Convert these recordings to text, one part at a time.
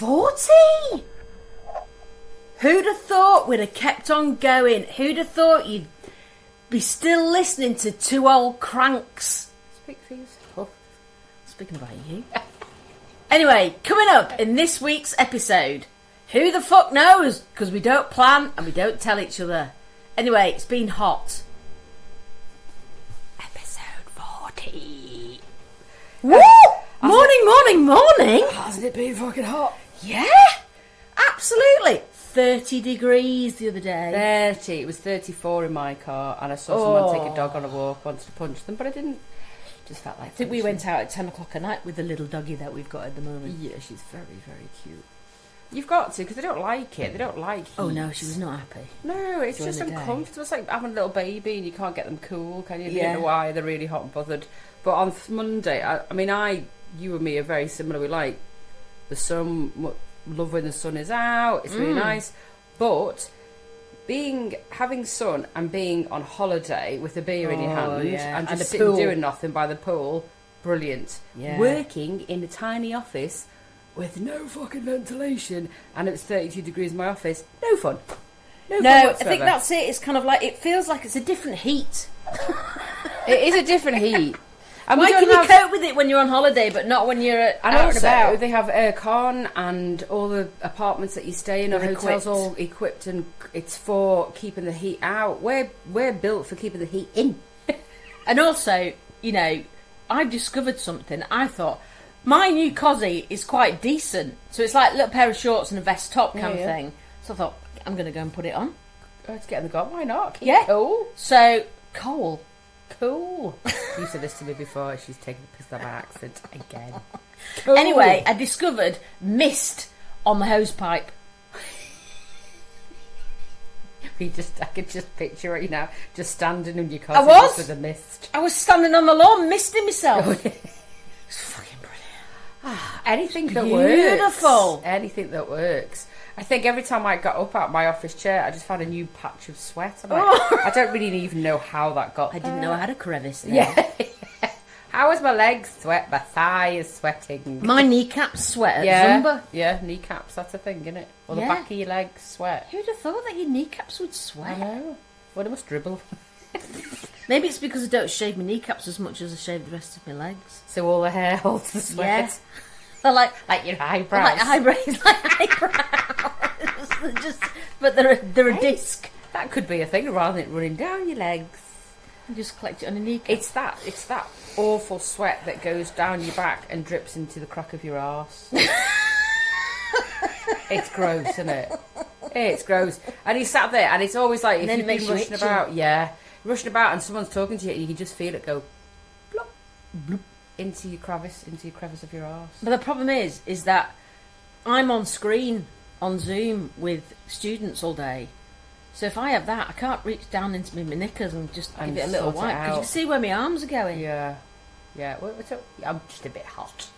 40! Who'd have thought we'd have kept on going? Who'd have thought you'd be still listening to two old cranks? Speak for yourself. Speaking about you. Anyway, coming up in this week's episode, who the fuck knows? Because we don't plan and we don't tell each other. Anyway, it's been hot. Episode 40. Woo! Morning! Hasn't it been fucking hot? Yeah, absolutely. 30 degrees the other day. 30. It was 34 in my car, and I saw someone take a dog on a walk, wanted to punch them, but I didn't. Just felt like I think we went out at 10 o'clock at night with the little doggy that we've got at the moment. Yeah, she's very, very cute. You've got to, because they don't like it. They don't like heat. Oh no, she was not happy. No, it's just uncomfortable. It's like having a little baby and you can't get them cool, can you? You don't know why they're really hot and bothered. But on Monday, you and me are very similar. We like the sun, love when the sun is out. It's really nice. But having sun and being on holiday with a beer in your hand and just sitting doing nothing by the pool, brilliant. Yeah. Working in a tiny office with no fucking ventilation and it's 32 degrees in my office, no fun. No, I think that's it. It's kind of like, it feels like it's a different heat. It is a different heat. And why can you cope with it when you're on holiday but not when you're out and about? They have aircon and all the apartments that you stay in or hotels all equipped, and it's for keeping the heat out. We're built for keeping the heat in. And also, I've discovered something. I thought my new cosy is quite decent, so it's like a little pair of shorts and a vest top kind of thing. So I thought I'm going to go and put it on. Let's get in the garden. Why not? Cool. So cool. You said this to me before. She's taking the piss out of my accent again. Cool. Anyway, I discovered mist on the hose pipe. I could just picture it, just standing in your car with the mist. I was standing on the lawn misting myself. It's fucking brilliant. Anything that beautiful. works. Anything that works. I think every time I got up out of my office chair, I just found a new patch of sweat. I'm like, I don't really even know how that got there. I didn't know I had a crevice there. Yeah. How is my legs sweat? My thigh is sweating. My kneecaps sweat at Zumba. Yeah, kneecaps, that's a thing, isn't it? Or the back of your legs sweat. Who'd have thought that your kneecaps would sweat? I know. Well, they must dribble. Maybe it's because I don't shave my kneecaps as much as I shave the rest of my legs. So all the hair holds the sweat. Yeah. They're like your eyebrows. Like eyebrows. But they're a disc. That could be a thing rather than it running down your legs. You just collect it on a kneecap. It's that awful sweat that goes down your back and drips into the crack of your arse. It's gross, isn't it? It's gross. And he's sat there, and it's always like, if you've been rushing about, and someone's talking to you, and you can just feel it go blop, bloop, into your crevice of your arse. But the problem is that I'm on screen on Zoom with students all day. So if I have that, I can't reach down into my knickers and just give it a little wipe. Because you can see where my arms are going. Yeah. Well, I'm just a bit hot.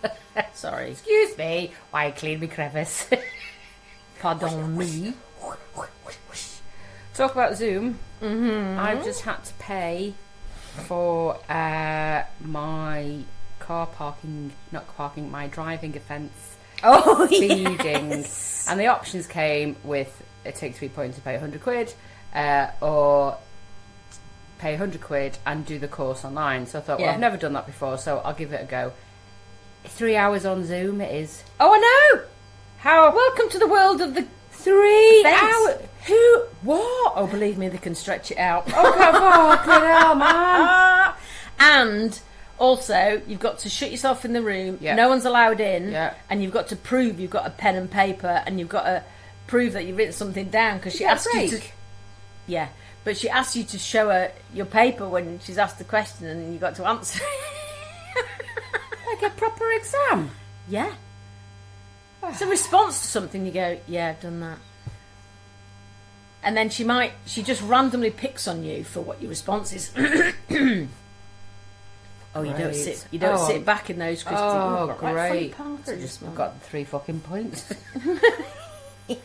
Sorry. Excuse me. Why clean me crevice? Pardon me. Talk about Zoom. Mm-hmm. I've just had to pay for my my driving offence. Oh, speeding. Yes. And the options came with, it takes 3 points to pay 100 quid, or pay 100 quid and do the course online. So I thought, well, I've never done that before, so I'll give it a go. 3 hours on Zoom it is. Oh, I know! How? Welcome to the world of the 3 hours. Who? What? Oh, believe me, they can stretch it out. Oh, fucking hell, man. And also, you've got to shut yourself in the room. Yeah. No one's allowed in. Yeah. And you've got to prove you've got a pen and paper, and you've got to prove that you've written something down, because she asked you to. Yeah, but she asked you to show her your paper when she's asked the question, and you got to answer. Like a proper exam. Yeah. It's a response to something. You go, yeah, I've done that. And then she just randomly picks on you for what your response is. Oh, you don't sit back in those, Christy. Oh, great. I just got 3 fucking points. I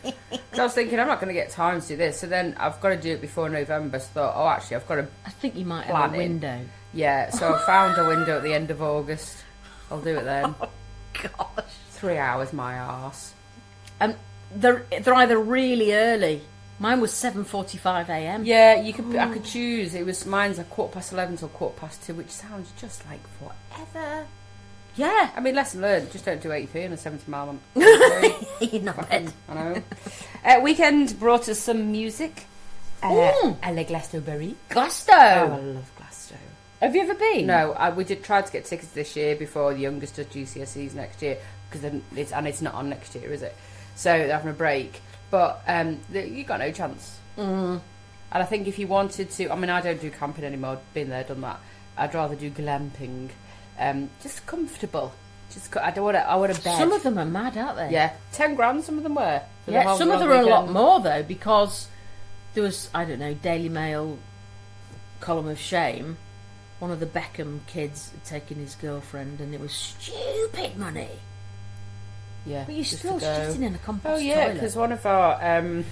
was thinking, I'm not going to get time to do this, so then I've got to do it before November. So I thought, actually, I've got to. I think you might have a window. Yeah, so I found a window at the end of August. I'll do it then. Oh, gosh. 3 hours, my arse. And they're either really early. Mine was 7:45 a.m. Yeah, I could choose. Mine's a 11:15 till 2:15, which sounds just like forever. Yeah. I mean, lesson learned. Just don't do 80p on a 70-mile. You're not bad. I know. Weekend brought us some music. A la Glastonbury. Glasgow. Oh, I love Glasgow. Have you ever been? No, we did try to get tickets this year before the youngest does GCSEs next year, because then it's not on next year, is it? So they're having a break. But you got no chance. And I think if you wanted to, I mean, I don't do camping anymore. Been there, done that. I'd rather do glamping. Just comfortable. I want a bed. Some of them are mad, aren't they? Yeah, 10 grand. Some of them were. Yeah, some of them are a lot more though, because there was, I don't know, Daily Mail column of shame. One of the Beckham kids had taken his girlfriend, and it was stupid money. Yeah, but you're still shitting in a compost toilet. Oh yeah, because one of our other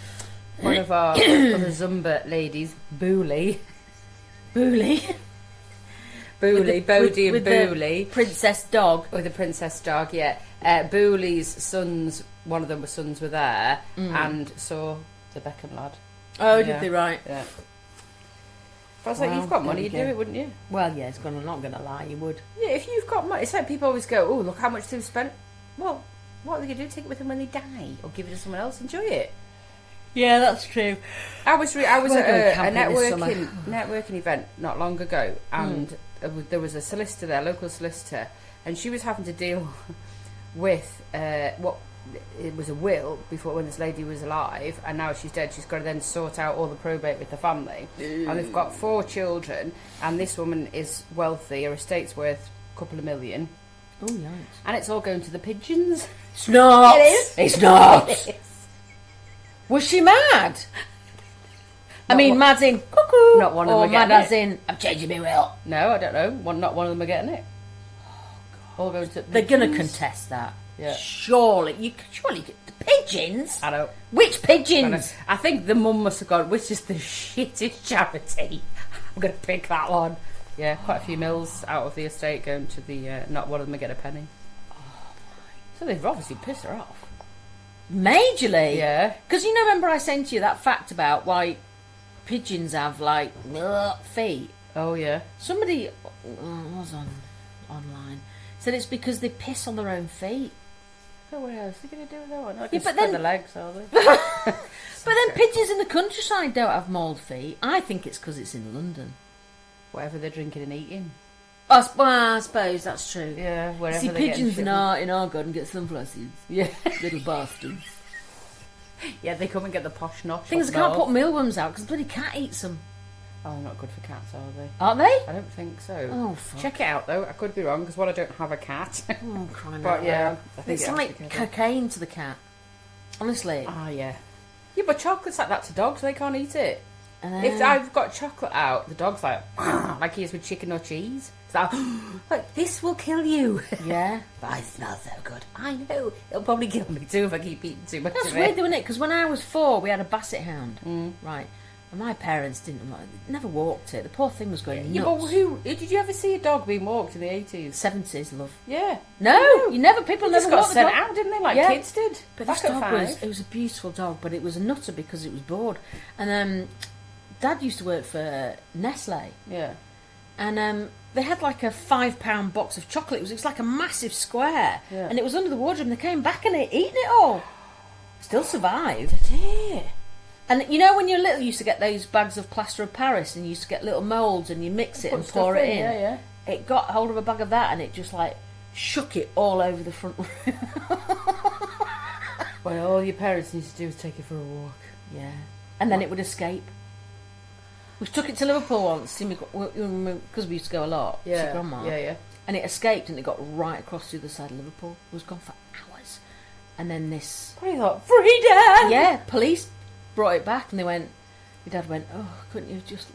Zumba ladies, Bodie and Booley, princess dog, with the princess dog. Yeah, Booley's sons. One of them was sons were there and saw the Beckham lad. Oh, did they? Right. Yeah. But I was like, you've got money, you'd do it, wouldn't you? Well, yeah, I'm not going to lie, you would. Yeah, if you've got money. It's like people always go, oh, look how much they've spent. Well, what are they going to do? Take it with them when they die, or give it to someone else? Enjoy it. Yeah, that's true. I was at a networking event not long ago, and there was a solicitor there, local solicitor, and she was having to deal with what it was a will before, when this lady was alive, and now she's dead. She's got to then sort out all the probate with the family, and they've got 4 children, and this woman is wealthy. Her estate's worth a couple of million. Oh, yikes. And it's all going to the pigeons. It's not. It is. It's not. It is. Was she mad? I mean, mad in cuckoo. Not one of them. Or mad as in, I'm changing my will. No, I don't know. Not one of them are getting it. Oh, all going to. They're going to contest that. Yeah. Surely the pigeons. I know. Which pigeons? I think the mum must have gone, which is the shittest charity. I'm going to pick that one. Yeah, quite a few mils out of the estate going to the. Not one of them are getting a penny. Oh my! So they've obviously pissed her off. Majorly. Yeah. Because remember I sent you that fact about why pigeons have like feet. Oh yeah. Somebody was online said it's because they piss on their own feet. Oh, what else are they going to do with that one? I Yeah, but then the legs, are they? But then pigeons in the countryside don't have mauled feet. I think it's because it's in London. Whatever they're drinking and eating. I suppose that's true. Yeah, wherever see, they're pigeons in our garden get sunflower seeds. Yeah. Little bastards. Yeah, they come and get the posh nosh. Things I can't put mealworms out because the bloody cat eats them. Oh, they're not good for cats, are they? Aren't they? I don't think so. Oh, fuck. Check it out, though. I could be wrong, because I don't have a cat. Oh, crying but out yeah, loud. I think it's like cocaine to the cat. Honestly. Ah, yeah. Yeah, but chocolate's like that to dogs. They can't eat it. If Uh-huh. I've got chocolate out, the dog's like he is with chicken or cheese. It's like this will kill you. Yeah. But I smell so good. I know. It'll probably kill me too if I keep eating too much That's of weird, it. though, isn't it? Because when I was 4, we had a basset hound. Right. And my parents never walked it. The poor thing was going Yeah, nuts. but did you ever see a dog being walked in the 80s? 70s, love. Yeah. No, you never. People They just never got walked the sent dog. out, didn't they? Like Yeah. kids did. But Back this at dog 5. was a beautiful dog, but it was a nutter because it was bored. And Dad used to work for Nestle. Yeah. And they had like a £5 box of chocolate. It was like a massive square. Yeah. And it was under the wardrobe, and they came back and they eaten it all. Still survived. Yeah. And you know when you're little, you used to get those bags of plaster of Paris, and you used to get little moulds, and you mix it and pour it in. Yeah, yeah. It got hold of a bag of that, and it just like shook it all over the front room. Well, all your parents need to do is take it for a walk. Yeah. And then it would escape. We took it to Liverpool once, because we used to go a lot to Grandma. Yeah, yeah. And it escaped, and it got right across the other side of Liverpool. It was gone for hours. And then this... Probably thought, freedom! Yeah, police brought it back, and my dad went, oh, couldn't you just...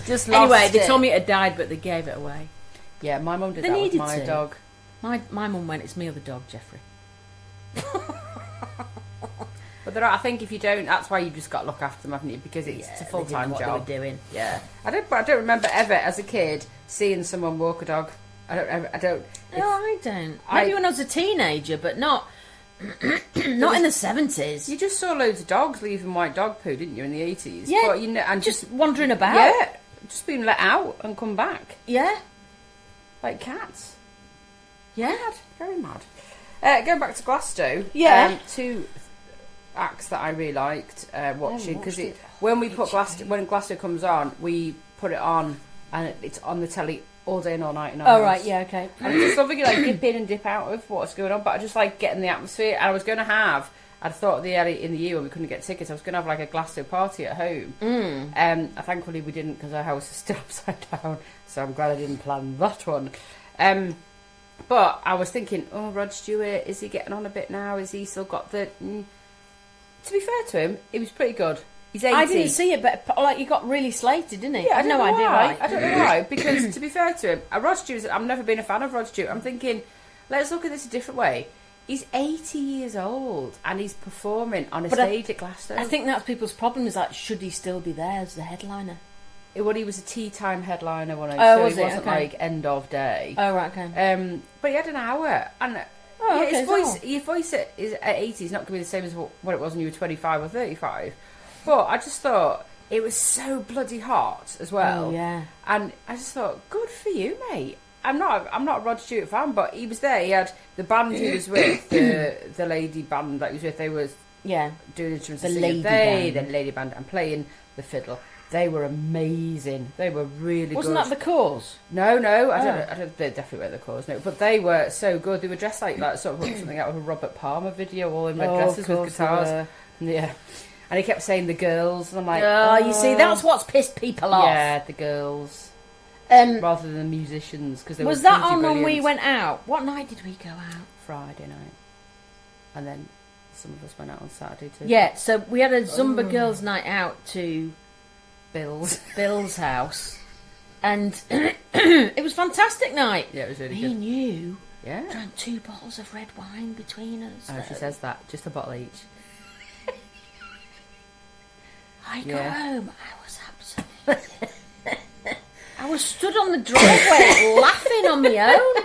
Just lost Anyway, they it. told me it had died, but they gave it away. Yeah, my mum did They that with needed my to. dog. My mum went, it's me or the dog, Jeffrey. But I think if you don't, that's why you've just got to look after them, haven't you? Because it's a full-time what job. they were doing. Yeah. I don't remember ever, as a kid, seeing someone walk a dog. I don't. No, I don't. Maybe when I was a teenager, but not in the 70s. You just saw loads of dogs leaving white dog poo, didn't you, in the 80s? Yeah, but, and just wandering about. Yeah, just being let out and come back. Yeah. Like cats. Yeah. Mad. Very mad. Going back to Glasgow. Yeah. 2 acts that I really liked watching, because when Glasgow comes on, we put it on and it's on the telly all day and all night in our house. Right, yeah, okay. And it's just something you like dip in and dip out of what's going on, but I just like getting the atmosphere. And I was going to have, I'd thought in the year when we couldn't get tickets, I was going to have like a Glasgow party at home. Thankfully we didn't, because our house is still upside down, so I'm glad I didn't plan that one. But I was thinking, Rod Stewart, is he getting on a bit now? Is he still got the... To be fair to him, he was pretty good. He's 80. I didn't see it, but like he got really slated, didn't he? Yeah, I had no idea. Right? I don't know why. Because to be fair to him, Rod Stewart, I've never been a fan of Rod Stewart. I'm thinking, let's look at this a different way. He's 80 years old and he's performing on a stage at Glasgow. I think that's people's problem. Is like, should he still be there as the headliner? Well, he was a tea time headliner when was he wasn't like end of day. Oh right, okay. But he had an hour and. Your voice at 80 is not going to be the same as what it was when you were 25 or 35. But I just thought it was so bloody hot as well. Oh, yeah. And I just thought, good for you, mate. I'm not a Rod Stewart fan, but he was there. He had the band he was with, the lady band that he was with. They was doing instruments. The lady band, and playing the fiddle. They were amazing. They were really good. Wasn't that the Cause? No. I don't. They definitely weren't the Cause. No, but they were so good. They were dressed like sort of something out of a Robert Palmer video, all in red dresses with guitars. Yeah, and he kept saying the girls, and I'm like, you see, that's what's pissed people off. Yeah, the girls, rather than the musicians, because they was were that on brilliant. when we went out? What night did we go out? Friday night, and then some of us went out on Saturday too. Yeah, so we had a Zumba girls' night out to Bill's house, and it was a fantastic night. Yeah, it was really Me good. and you drank 2 bottles of red wine between us. Oh, she says that, just a bottle each. I got home, I was absolutely... I was stood on the driveway laughing on my own.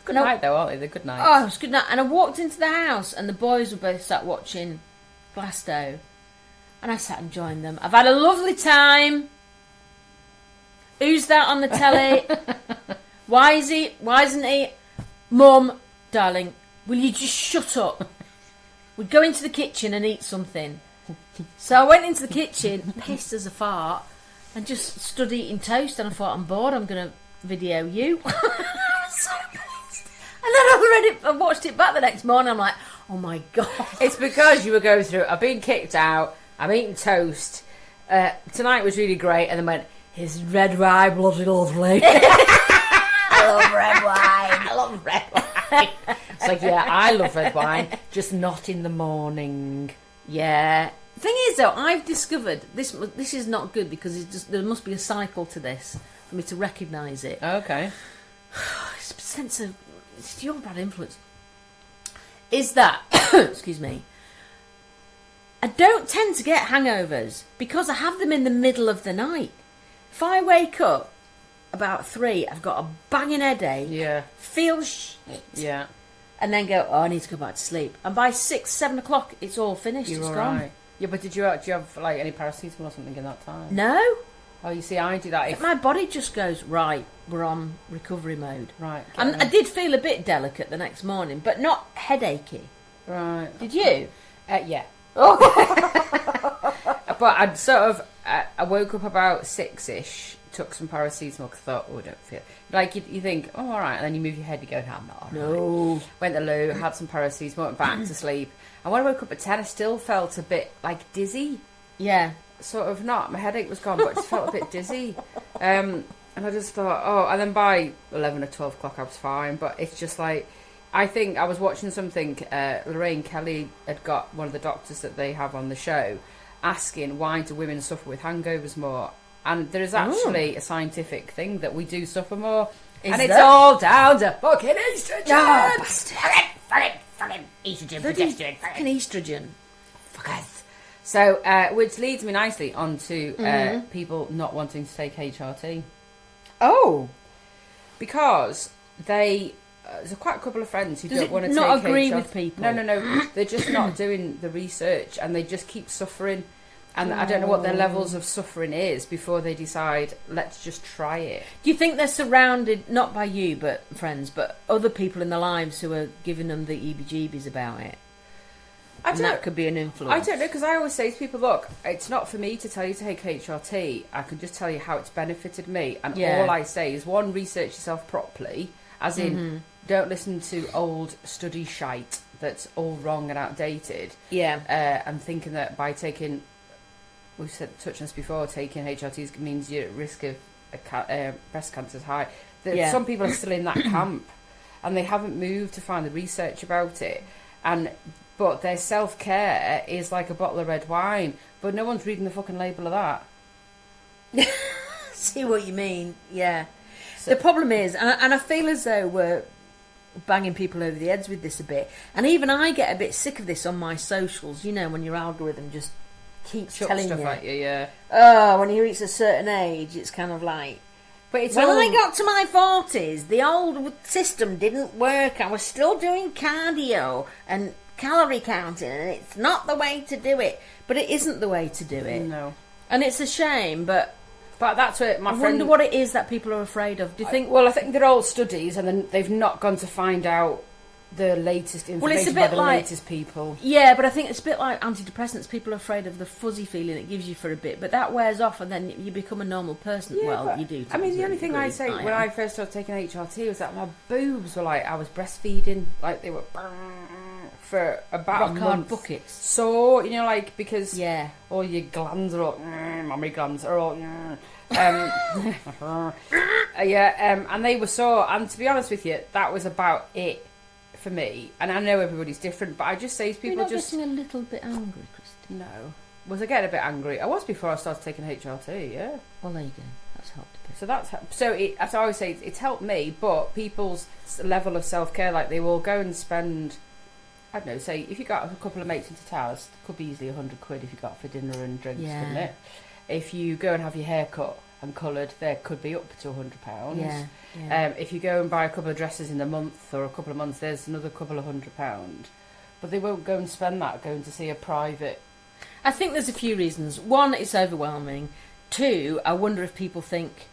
Good night though, aren't they? They're good nights. Oh, it was good night. And I walked into the house and the boys were both sat watching Glasgow. And I sat and joined them. I've had a lovely time. Who's that on the telly? Why isn't he? Mum, darling, will you just shut up? We'd go into the kitchen and eat something. So I went into the kitchen, pissed as a fart, and just stood eating toast. And I thought, I'm bored, I'm going to video you. I was so pissed. And then I watched it back the next morning. I'm like, oh my God. It's because you were going through, I've been kicked out, I'm eating toast. Tonight was really great, and then went, his red wine, bloody lovely. I love red wine. I love red wine. It's like, yeah, I love red wine, just not in the morning. Yeah. Thing is, though, I've discovered this is not good, because there must be a cycle to this for me to recognise it. Okay. It's your bad influence. Is that, excuse me, I don't tend to get hangovers because I have them in the middle of the night. If I wake up about 3, I've got a banging headache. Yeah. Feel shit. Yeah. And then go, I need to go back to sleep. And by 6, 7 o'clock, it's all finished. It's gone. Right. Yeah, but do you have like any paracetamol or something in that time? No. Oh, you see, I do that. My body just goes, right, we're on recovery mode. Right. I did feel a bit delicate the next morning, but not headachy. Right. Did you? Yeah. Oh. But I'd sort of, I woke up about 6-ish, took some paracetamol, because I thought, I don't feel... Like, you think, all right, and then you move your head, you go, no, I'm not all right. No. Went to the loo, had some paracetamol, went back to sleep. And when I woke up at 10, I still felt a bit, like, dizzy. Yeah. Sort of not. My headache was gone, but I just felt a bit dizzy. And I just thought, and then by 11 or 12 o'clock, I was fine. But it's just like... I think I was watching something, Lorraine Kelly had got one of the doctors that they have on the show asking why do women suffer with hangovers more, and there is actually a scientific thing that we do suffer more, it's all down to fucking estrogen. Oh, bastard. Fucking estrogen, progesterone, fucking estrogen. Fuckers. So, which leads me nicely onto people not wanting to take HRT. Oh. because there's quite a couple of friends who don't want to not take agree HRT. with people. No, they're just not doing the research, and they just keep suffering. And I don't know what their levels of suffering is before they decide, let's just try it. Do you think they're surrounded, not by you, but friends, but other people in their lives who are giving them the EBGBs about it? That could be an influence. I don't know, because I always say to people, look, it's not for me to tell you to take HRT. I can just tell you how it's benefited me. And all I say is, one, research yourself properly, as in, don't listen to old study shite that's all wrong and outdated. Yeah. And thinking that by taking... We've touched on this before, taking HRTs means your risk of breast cancer is high. Some people are still in that camp, and they haven't moved to find the research about it. But their self-care is like a bottle of red wine, but no one's reading the fucking label of that. See what you mean, yeah. So, the problem is, and I feel as though we're banging people over the heads with this a bit, and even I get a bit sick of this on my socials, when your algorithm just keeps telling stuff you, at you, yeah. Oh, when you reach a certain age, it's kind of like, but it's when I got to my 40s, the old system didn't work. I was still doing cardio and calorie counting, and it's not the way to do it. But it isn't the way to do it. No. And it's a shame, but that's what I wonder what it is that people are afraid of. Do you think? Well, I think they're all studies, and then they've not gone to find out the latest information by the latest people. Yeah, but I think it's a bit like antidepressants. People are afraid of the fuzzy feeling it gives you for a bit, but that wears off, and then you become a normal person. Yeah, well, you do. I mean, the only thing I'd say when I first started taking HRT was that my boobs were like, I was breastfeeding, like they were for about a month. Buckets. So, because yeah, all your glands are all, mammary glands are all, and they were sore. And to be honest with you, that was about it for me. And I know everybody's different, but I just say to people, you're not getting a little bit angry, Christy? No. Was I getting a bit angry? I was before I started taking HRT. Yeah. Well, there you go. That's helped a bit. So as I always say, it's helped me. But people's level of self-care, like they will go and spend, I don't know, say if you got a couple of mates into Towers, it could be easily £100 if you got for dinner and drinks, couldn't it? If you go and have your hair cut and coloured, there could be up to £100. Yeah. If you go and buy a couple of dresses in a month or a couple of months, there's another couple of £100. But they won't go and spend that going to see a private. I think there's a few reasons. One, it's overwhelming. Two, I wonder if people think,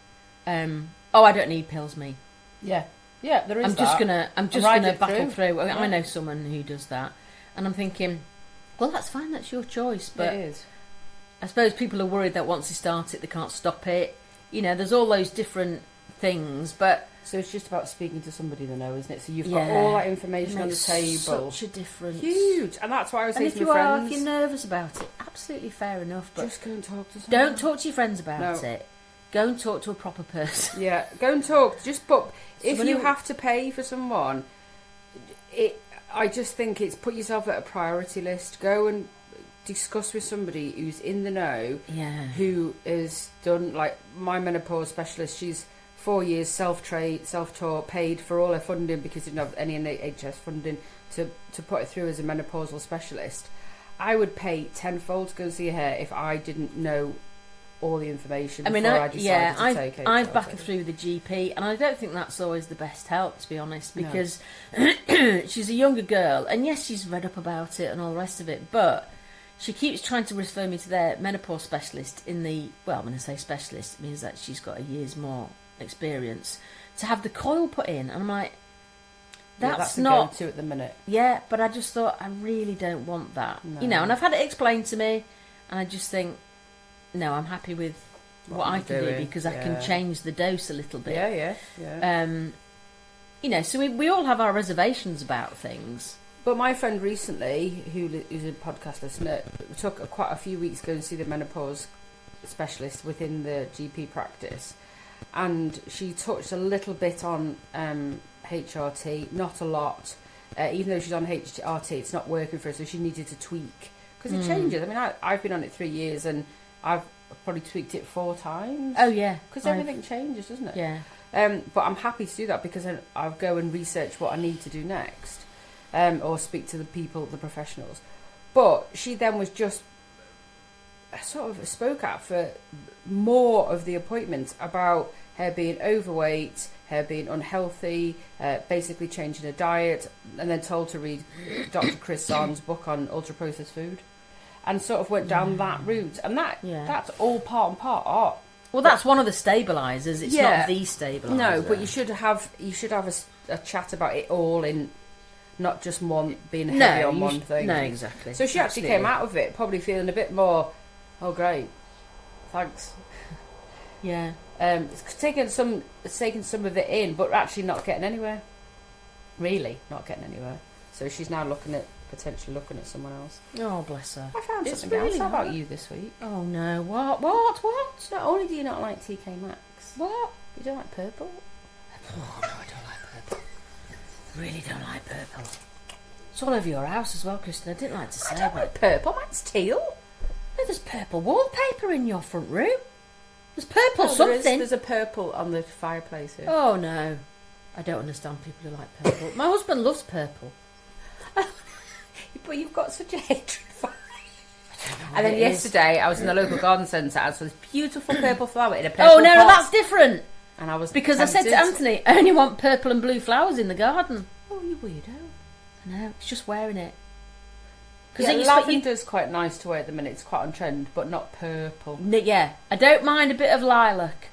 I don't need pills, me. Yeah, there is. I'm just gonna battle through. I know someone who does that, and I'm thinking, well, that's fine. That's your choice. But it is. I suppose people are worried that once they start it, they can't stop it. There's all those different things, but so it's just about speaking to somebody they know, isn't it? So you've got all that information on the table. Such a difference. Huge, and that's why I was saying to my friends. If you're nervous about it, absolutely fair enough. But just go and talk to someone. Don't talk to your friends about it. Go and talk to a proper person. Yeah, go and talk. But if you have to pay for someone, I just think it's put yourself at a priority list. Go and discuss with somebody who's in the know, who has done, like my menopause specialist. She's 4 years self-taught, paid for all her funding because she didn't have any NHS funding to put it through as a menopausal specialist. I would pay tenfold to go see her if I didn't know all the information before I decided to take it. I've battled through the GP, and I don't think that's always the best help, to be honest, because she's a younger girl, and yes, she's read up about it and all the rest of it, but she keeps trying to refer me to their menopause specialist when I say specialist, it means that she's got a year's more experience, to have the coil put in, and I'm like, that's not go-to at the minute. Yeah, but I just thought, I really don't want that. No. And I've had it explained to me, and I just think, no, I'm happy with what I can do because I can change the dose a little bit. Yeah. So we all have our reservations about things. But my friend recently, who's a podcast listener, took quite a few weeks to go and see the menopause specialist within the GP practice, and she touched a little bit on HRT, not a lot. Even though she's on HRT, it's not working for her, so she needed to tweak because it changes. I mean, I've been on it 3 years and I've probably tweaked it 4 times. Oh yeah, because everything changes, doesn't it? Yeah. But I'm happy to do that because I'll go and research what I need to do next, or speak to the professionals. But she then was just sort of spoke out for more of the appointments about her being overweight, her being unhealthy, basically changing her diet, and then told to read Dr. Chris Sarn's book on ultra-processed food, and sort of went down that route. And that's all part and part. Well, that's one of the stabilisers. It's not the stabiliser. No, but you should have a chat about it all in, not just one being heavy on one thing. No, exactly. So she actually came out of it probably feeling a bit more, oh great, thanks. Yeah. Taking some of it in, but actually not getting anywhere. Really, not getting anywhere. So she's now potentially looking at someone else. Oh, bless her. I found It's something really else. How about hard. you this week? Oh no! What? Not only do you not like TK Maxx, What? you don't like purple. Oh no, I don't like purple. Really don't like purple. It's all over your house as well, Kristen. I didn't like to say I don't like purple. Mine's teal. No, there's purple wallpaper in your front room. There's purple something. There's a purple on the fireplace here. Oh no, I don't understand people who like purple. My husband loves purple. But you've got such a hatred for it. And then yesterday I was in the local garden centre and saw this beautiful purple flower in a purple no, pot. that's different. And I was Because tempted. I said to Anthony, I only want purple and blue flowers in the garden. Oh, you weirdo. I know, it's just wearing it. Yeah, lavender's quite nice to wear at the minute. It's quite on trend, but not purple. Yeah, I don't mind a bit of lilac.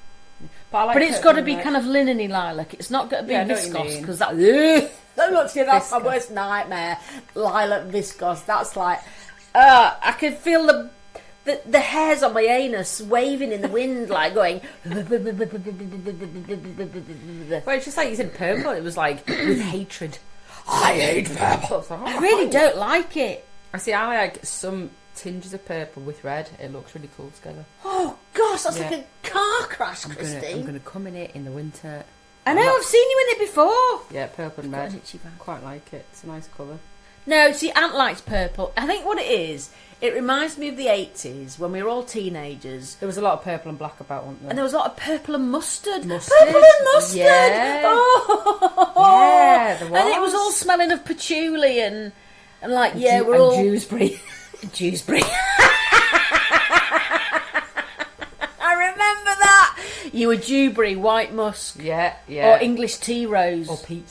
But I like But it's got to be kind of linen-y lilac. It's not got to be Yeah, I know what you viscose, mean. because that... That's my worst nightmare. Lilac viscose. That's like... I could feel the hairs on my anus waving in the wind, like going... Well, it's just like you said purple. It was like, with hatred. I hate purple. I really don't like it. I see, I like some tinges of purple with red. It looks really cool together. Oh, gosh, that's Yeah. like a car crash, I'm Christine. gonna come in it in the winter. I know, I've seen you in it before. Yeah, purple and Got red. an itchy back. Quite like it. It's a nice colour. No, see, Ant likes purple. I think what it is, it reminds me of the 80s when we were all teenagers. There was a lot of purple and black about, wasn't there? And there was a lot of purple and mustard. Mustard? Purple and mustard! Yeah. Oh. Yeah, there And it was was. all smelling of patchouli and like, And yeah, Dew- we're and all... Dewsbury. Dewsbury. I remember that. You were Dewberry, white musk, Yeah. or English tea rose. Or peach.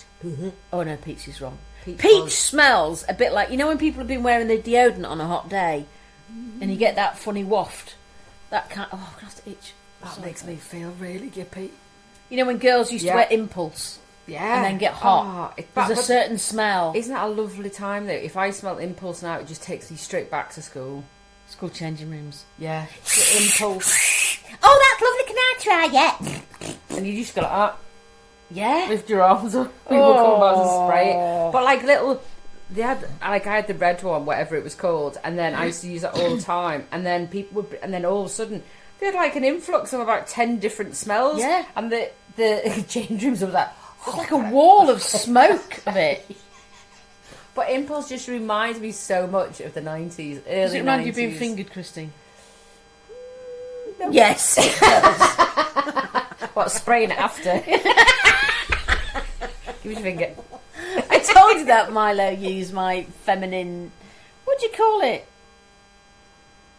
Oh no, peach is wrong. Peach Peach was- smells a bit like, you know when people have been wearing their deodorant on a hot day and you get that funny waft? That kind I'm gonna have to itch. That makes me feel really gippy. You know when girls used Yeah. to wear Impulse Yeah. and then get hot? There's a certain smell. Isn't that a lovely time though? If I smell Impulse now, it just takes me straight back to school. School changing rooms. Yeah. The Impulse. Oh, that's lovely, can I try it? And you just go like that. Yeah. Lift your arms up. People come back and spray it. But like little, they had I had the red one, whatever it was called, and then I used to use that all the time. And then people would, and then all of a sudden they had like an influx of about 10 different smells. Yeah. And the change rooms was like, It's like a wall of smoke of it. But Impulse just reminds me so much of the 90s, early 90s. Does it remind you of being fingered, Christine? No. Yes. What, spraying it after? Give me your finger. I told you that Milo used my feminine... What do you call it?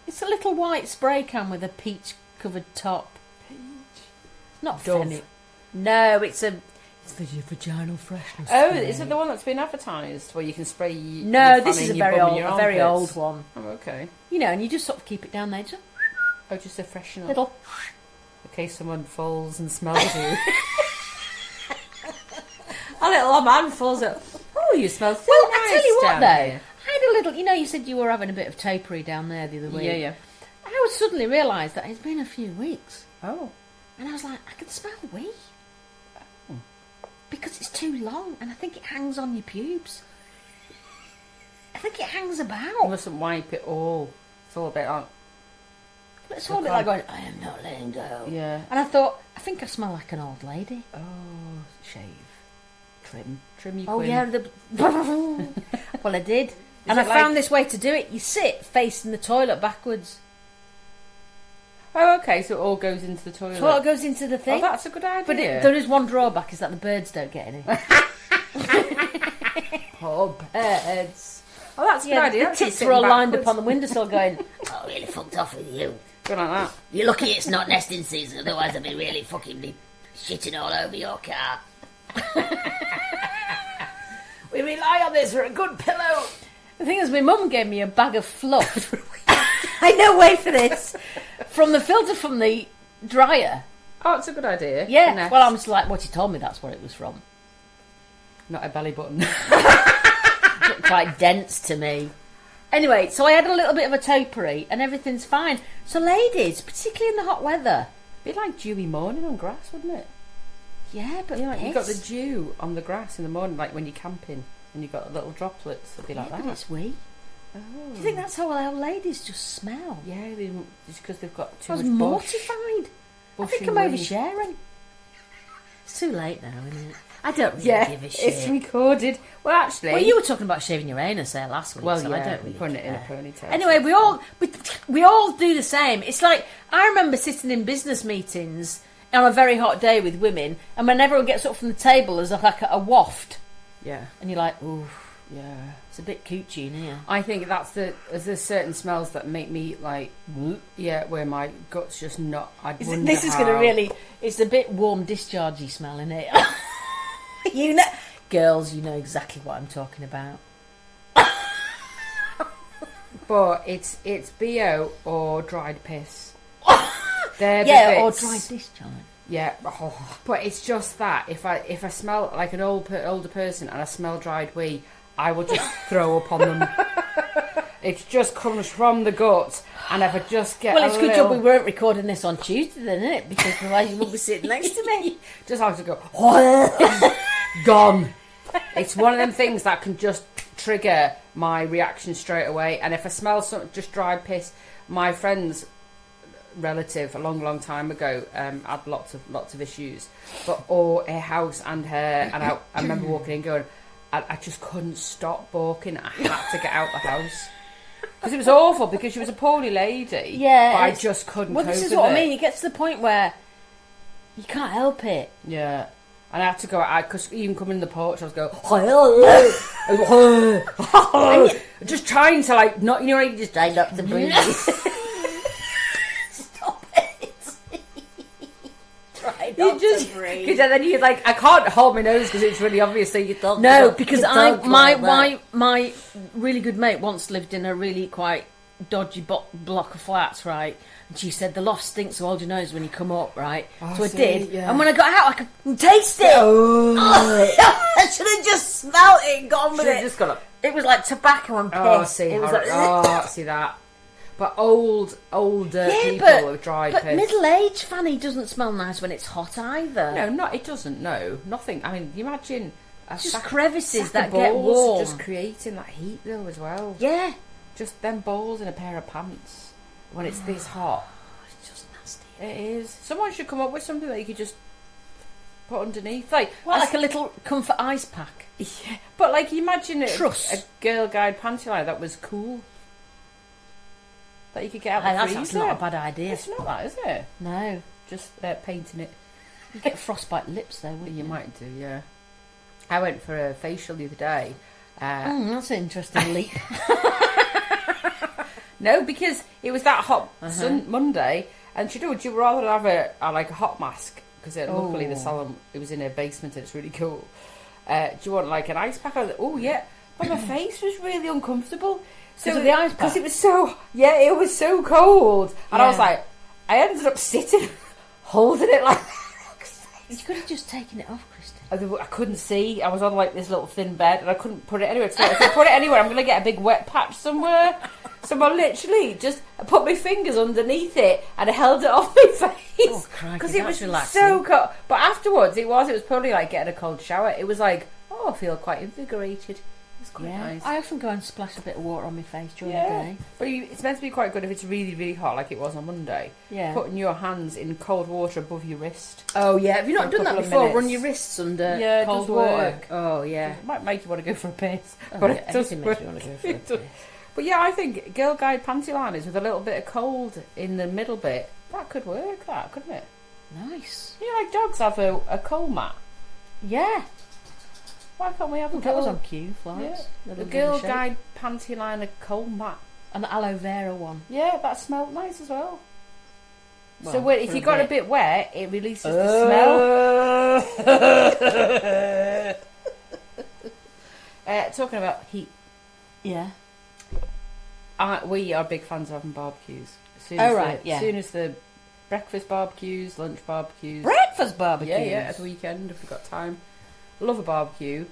It's a little white spray can with a peach-covered top. Peach? Not Dove. femi. No, it's for your vaginal freshness. Oh, spray. is it the one that's been advertised where you can spray No, your this fanny is a in your very bum old, and your a very armpits? old one. Oh, okay. You know, and you just sort of keep it down there, just Oh, just to freshen up. little. In case someone falls and smells you. A little old man falls up. Oh, you smell so Well, nice I tell you what, down though, here. I had a little. You know, you said you were having a bit of topiary down there the other week. Yeah. I was suddenly realised that it's been a few weeks, Oh. and I was like, I can smell wee. Because it's too long, and I think it hangs on your pubes. I think it hangs You about. mustn't wipe it all. It's all a bit like... But it's all a bit like going, I am not letting go. Yeah. And I thought, I think I smell like an old lady. Oh, shave. Trim. Trim your Oh queen. yeah, well I did. And I it found like- this way to do it. You sit facing the toilet backwards. Oh, okay, so it all goes into the toilet. So what goes into the Oh, thing. that's a good idea. But there is one drawback, is that the birds don't get any. Poor birds. Oh, that's a good Yeah, idea. the Actually, tits sitting are all lined backwards. up on the windowsill going, Oh, really fucked off with you. Go like that. You're lucky it's not nesting season, otherwise I'd be really fucking be shitting all over your car. We rely on this for a good pillow. The thing is, my mum gave me a bag of fluff. I know, wait for this. From the filter from the dryer. Oh, it's a good idea. Yeah. Next. Well, I'm just like, what you told me, that's what it was from. Not a belly button. Looked quite dense to me. Anyway, so I had a little bit of a topiary and everything's fine. So ladies, particularly in the hot weather. Be like dewy morning on grass, wouldn't it? Yeah, but You've got the dew on the grass in the morning, like when you're camping, and you've got little droplets. It'd be like that. But it's wee. Oh. Do you think that's how our ladies just smell? Yeah, it's because they've got too I was much bush. mortified. I think I'm oversharing. It's too late now, isn't it? I don't really give a shit. It's recorded. Well, actually... Well, you were talking about shaving your anus there last week, so I don't really putting care. it in a ponytail. Anyway, we all do the same. It's like, I remember sitting in business meetings on a very hot day with women, and when everyone gets up from the table, there's like a waft. Yeah. And you're like, ooh, yeah. it's a bit coochie in here. I think there's certain smells that make me like, where my gut's just not. This is going to really, it's a bit warm dischargey smell in it. You know, girls, you know exactly what I'm talking about. But it's BO or dried piss. Or dried discharge. Yeah, but it's just that if I smell like an older person and I smell dried wee, I will just throw up on them. It just comes from the gut, and if I just get it's a good job we weren't recording this on Tuesday, then, isn't it? Because otherwise you wouldn't be sitting next to me. Just have to go gone. It's one of them things that can just trigger my reaction straight away. And if I smell some just dried piss, my friend's relative a long time ago had lots of issues, but her house and her, and I remember walking in going, I just couldn't stop balking. I had to get out the house because it was awful, because she was a poorly lady. Yeah, but I just couldn't. Well, this is what I mean. You get to the point where you can't help it. Yeah. And I had to go out, because even coming in the porch, I was going, just trying to, like, not, you know, you just trying not to breathe. Stop it. Try not to breathe. Because then you're like, I can't hold my nose because it's really obvious, so you don't. No, because my really good mate once lived in a really quite dodgy block of flats, right? And she said the loft stinks, so hold your nose when you come up, right? So I did, and when I got out, I could taste it. I should have just smelled it and gone with it. Just got up. It was like tobacco and piss. See, like, see that. But older people with dried piss. But middle-aged Fanny doesn't smell nice when it's hot either. No, it doesn't. No, nothing. I mean, you imagine just crevices that balls get warm, just creating that heat though as well. Yeah, just them balls in a pair of pants when it's this hot. It's just nasty. It is. Someone should come up with something that you could just put underneath, like a little comfort ice pack. Yeah, but like imagine Truss. a Girl Guide panty line that was cool. That you could get out the freezer. That's not a bad idea. It's not that, is it? No. Just painting it. You get frostbite lips though, wouldn't you? You might do, yeah. I went for a facial the other day. That's an interesting leap. No, because it was that hot Monday, and she said, would you rather have a hot mask? Because luckily the salon, it was in a basement and it's really cool. Do you want like an ice pack? I was like, oh yeah. But my face was really uncomfortable. So the ice pack? Because it was so cold. And I was like, I ended up sitting, holding it like that. You could have just taken it off, Kristen. I couldn't see. I was on like this little thin bed and I couldn't put it anywhere. So if I put it anywhere, I'm going to get a big wet patch somewhere. So I literally just put my fingers underneath it and I held it off my face. Because it was relaxing. So cold. But afterwards, it was probably like getting a cold shower. It was like, I feel quite invigorated. It's quite nice. I often go and splash a bit of water on my face during the day. But it's meant to be quite good if it's really, really hot, like it was on Monday. Yeah. Putting your hands in cold water above your wrist. Oh yeah, have you not done that before? Minutes. Run your wrists under cold water. Oh yeah. It might make you want to go for a piss. But it does make you want to go for a piss. But yeah, I think Girl Guide panty liners with a little bit of cold in the middle bit, that could work, that, couldn't it? Nice. You know, like dogs have a cold mat. Yeah. Why can't we have a that was on cue, Florence. Yeah. The Girl Guide panty liner cold mat. And the aloe vera one. Yeah, that smelled nice as well. Well, so if you got a bit wet, it releases the smell. Talking about heat. Yeah. We are big fans of having barbecues. As soon as the breakfast barbecues, lunch barbecues. Breakfast barbecues? Yeah, at the weekend if we've got time. Love a barbecue.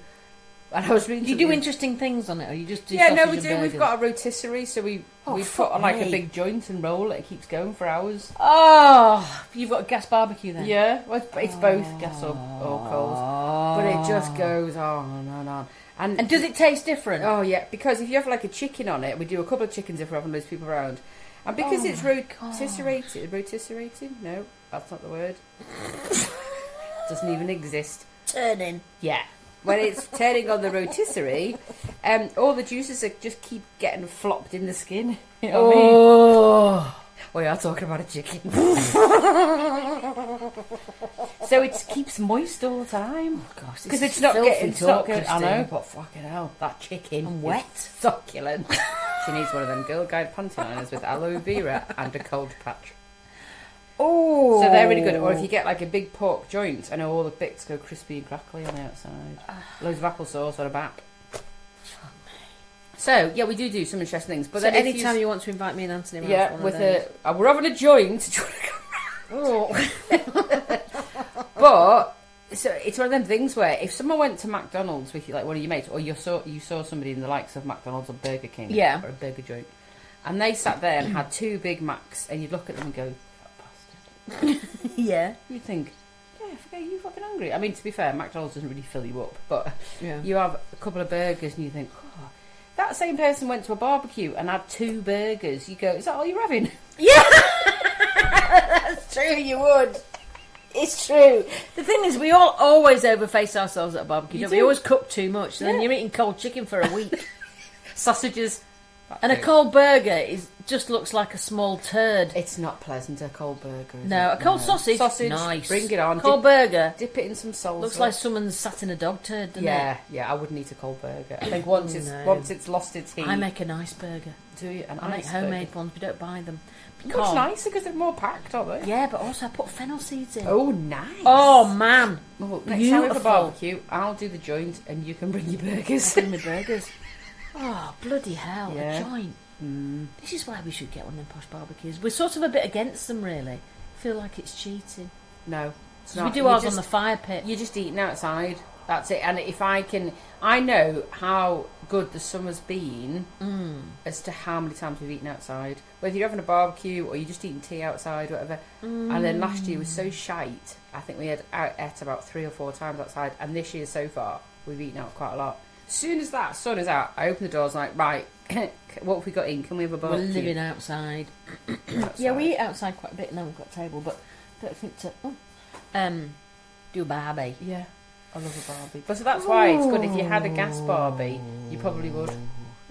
And I was reading. Do you do interesting things on it, or you just do? Yeah, no, we sausage do. and We've burgers? got a rotisserie, so we put like a big joint and roll it. It keeps going for hours. Oh, you've got a gas barbecue then? Yeah, well, it's both gas or coals, but it just goes on and on. And does it taste different? Oh yeah, because if you have like a chicken on it, we do a couple of chickens if we're having loads of people around, and because it's rotisserating. No, that's not the word. Doesn't even exist. Turning. Yeah. When it's turning on the rotisserie, all the juices just keep getting flopped in the skin. You know what I mean? We are talking about a chicken. So it keeps moist all the time. Oh gosh, because it's not getting good. I know, but fucking hell, that chicken and wet, succulent. She needs one of them Girl Guide panty liners with aloe vera and a cold patch. Oh, so they're really good. Or if you get like a big pork joint, I know all the bits go crispy and crackly on the outside. Loads of applesauce on a bap. So yeah, we do some interesting things. But so then anytime you want to invite me and Anthony, around with we're having a joint. But so it's one of them things where if someone went to McDonald's with you, like one of your mates, or you saw somebody in the likes of McDonald's or Burger King, or a burger joint, and they sat there and had 2 Big Macs, and you'd look at them and go, "Fat bastard." Yeah, you'd think, "Yeah, you fucking hungry." I mean, to be fair, McDonald's doesn't really fill you up, but you have a couple of burgers and you think, "Oh." That same person went to a barbecue and had 2 burgers. You go, "Is that all you're having?" Yeah, that's true. You would. It's true. The thing is, we all always overface ourselves at a barbecue. Don't we? We always cook too much, and then you're eating cold chicken for a week. Sausages. And a cold burger just looks like a small turd. It's not pleasant, a cold burger. No, a cold sausage. Nice. Bring it on. Cold burger. Dip it in some salsa. Looks like someone's sat in a dog turd, doesn't it? Yeah, I wouldn't eat a cold burger. I think once it's lost its heat. I make a nice burger. Do you? I make homemade ones. We don't buy them. Much nicer because they're more packed, aren't they? Yeah, but also I put fennel seeds in. Oh, nice. Oh, man. Well, next time we have a barbecue, I'll do the joint and you can bring your burgers. Bring the burgers. Oh, bloody hell. Yeah. A joint. This is why we should get one of them posh barbecues. We're sort of a bit against them, really. I feel like it's cheating. No. We do ours on the fire pit. You're just eating outside. That's it. And if I know how good the summer's been as to how many times we've eaten outside. Whether you're having a barbecue or you're just eating tea outside, whatever. And then last year was so shite. I think we had ate about 3 or 4 times outside. And this year so far, we've eaten out quite a lot. As soon as that sun is out, I open the doors like, right, what have we got in? Can we have a barbecue? We're living outside. Yeah, we eat outside quite a bit now. We've got a table, but I don't think to do a barbie. Yeah, I love a barbie. But so that's why it's good. If you had a gas barbie, you probably would.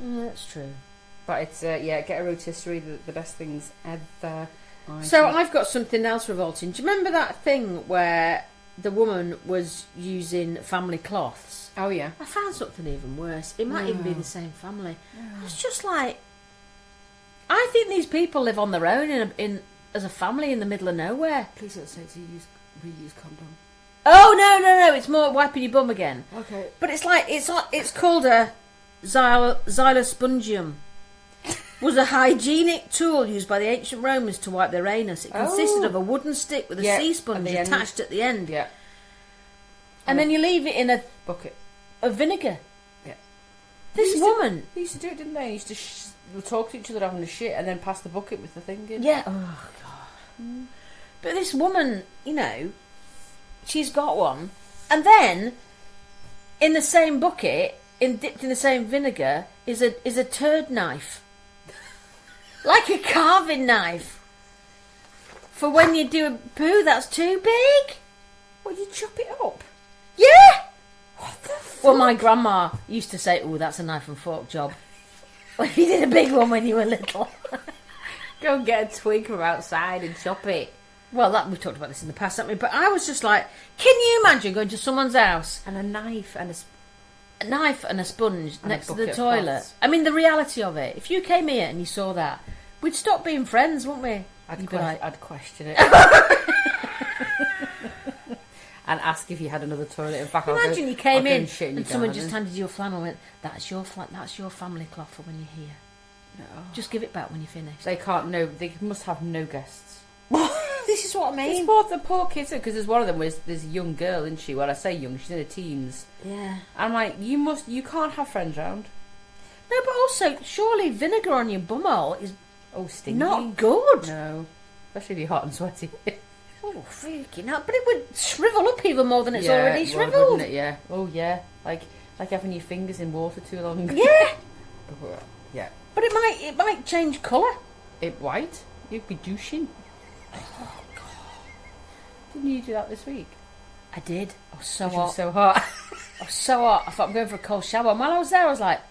Yeah, that's true. But it's get a rotisserie, the best things ever. So I've got something else revolting. Do you remember that thing where the woman was using family cloths? Oh yeah. I found something even worse. It might even be the same family. I was just like, I think these people live on their own in as a family in the middle of nowhere. Please don't say to reuse condom. Oh no! It's more wiping your bum again. Okay. But it's like it's called a xylospongium. Was a hygienic tool used by the ancient Romans to wipe their anus. It consisted of a wooden stick with a sea sponge attached at the end. Yeah. And then you leave it in a bucket of vinegar. Yeah. This woman. They used to do it, didn't they? They used to talk to each other having a shit and then pass the bucket with the thing in. Yeah. Oh, God. But this woman, she's got one. And then, in the same bucket, dipped in the same vinegar, is a turd knife. Like a carving knife. For when you do a poo that's too big. Well, you chop it up. Yeah! What the fuck? Well, my grandma used to say, "Oh, that's a knife and fork job." Well, you did a big one when you were little. Go and get a twig from outside and chop it. Well, we've talked about this in the past, haven't we? But I was just like, can you imagine going to someone's house and a knife and a sponge and next to the toilet? I mean, the reality of it. If you came here and you saw that, we'd stop being friends, wouldn't we? I'd question it. And ask if you had another toilet. In fact, imagine you came in and someone just handed you a flannel and went, that's your family cloth for when you're here. No. Just give it back when you're finished. They can't, no, they must have no guests. This is what I mean. It's the poor kids, because there's one of them, there's a young girl, isn't she? Well, I say young, she's in her teens. Yeah. I'm like, you can't have friends round. No, but also, surely vinegar on your bumhole is stinky. not good. No. Especially if you're hot and sweaty. Oh, freaking hell. But it would shrivel up even more than it's already well, shriveled. wouldn't it? Yeah. Oh, yeah. Like having your fingers in water too long. Yeah. Yeah. But it might change colour. White? You'd be douching. Oh, God. Didn't you do that this week? I did. I was so hot. Was so hot. I was so hot. I thought I'm going for a cold shower. And while I was there, I was like,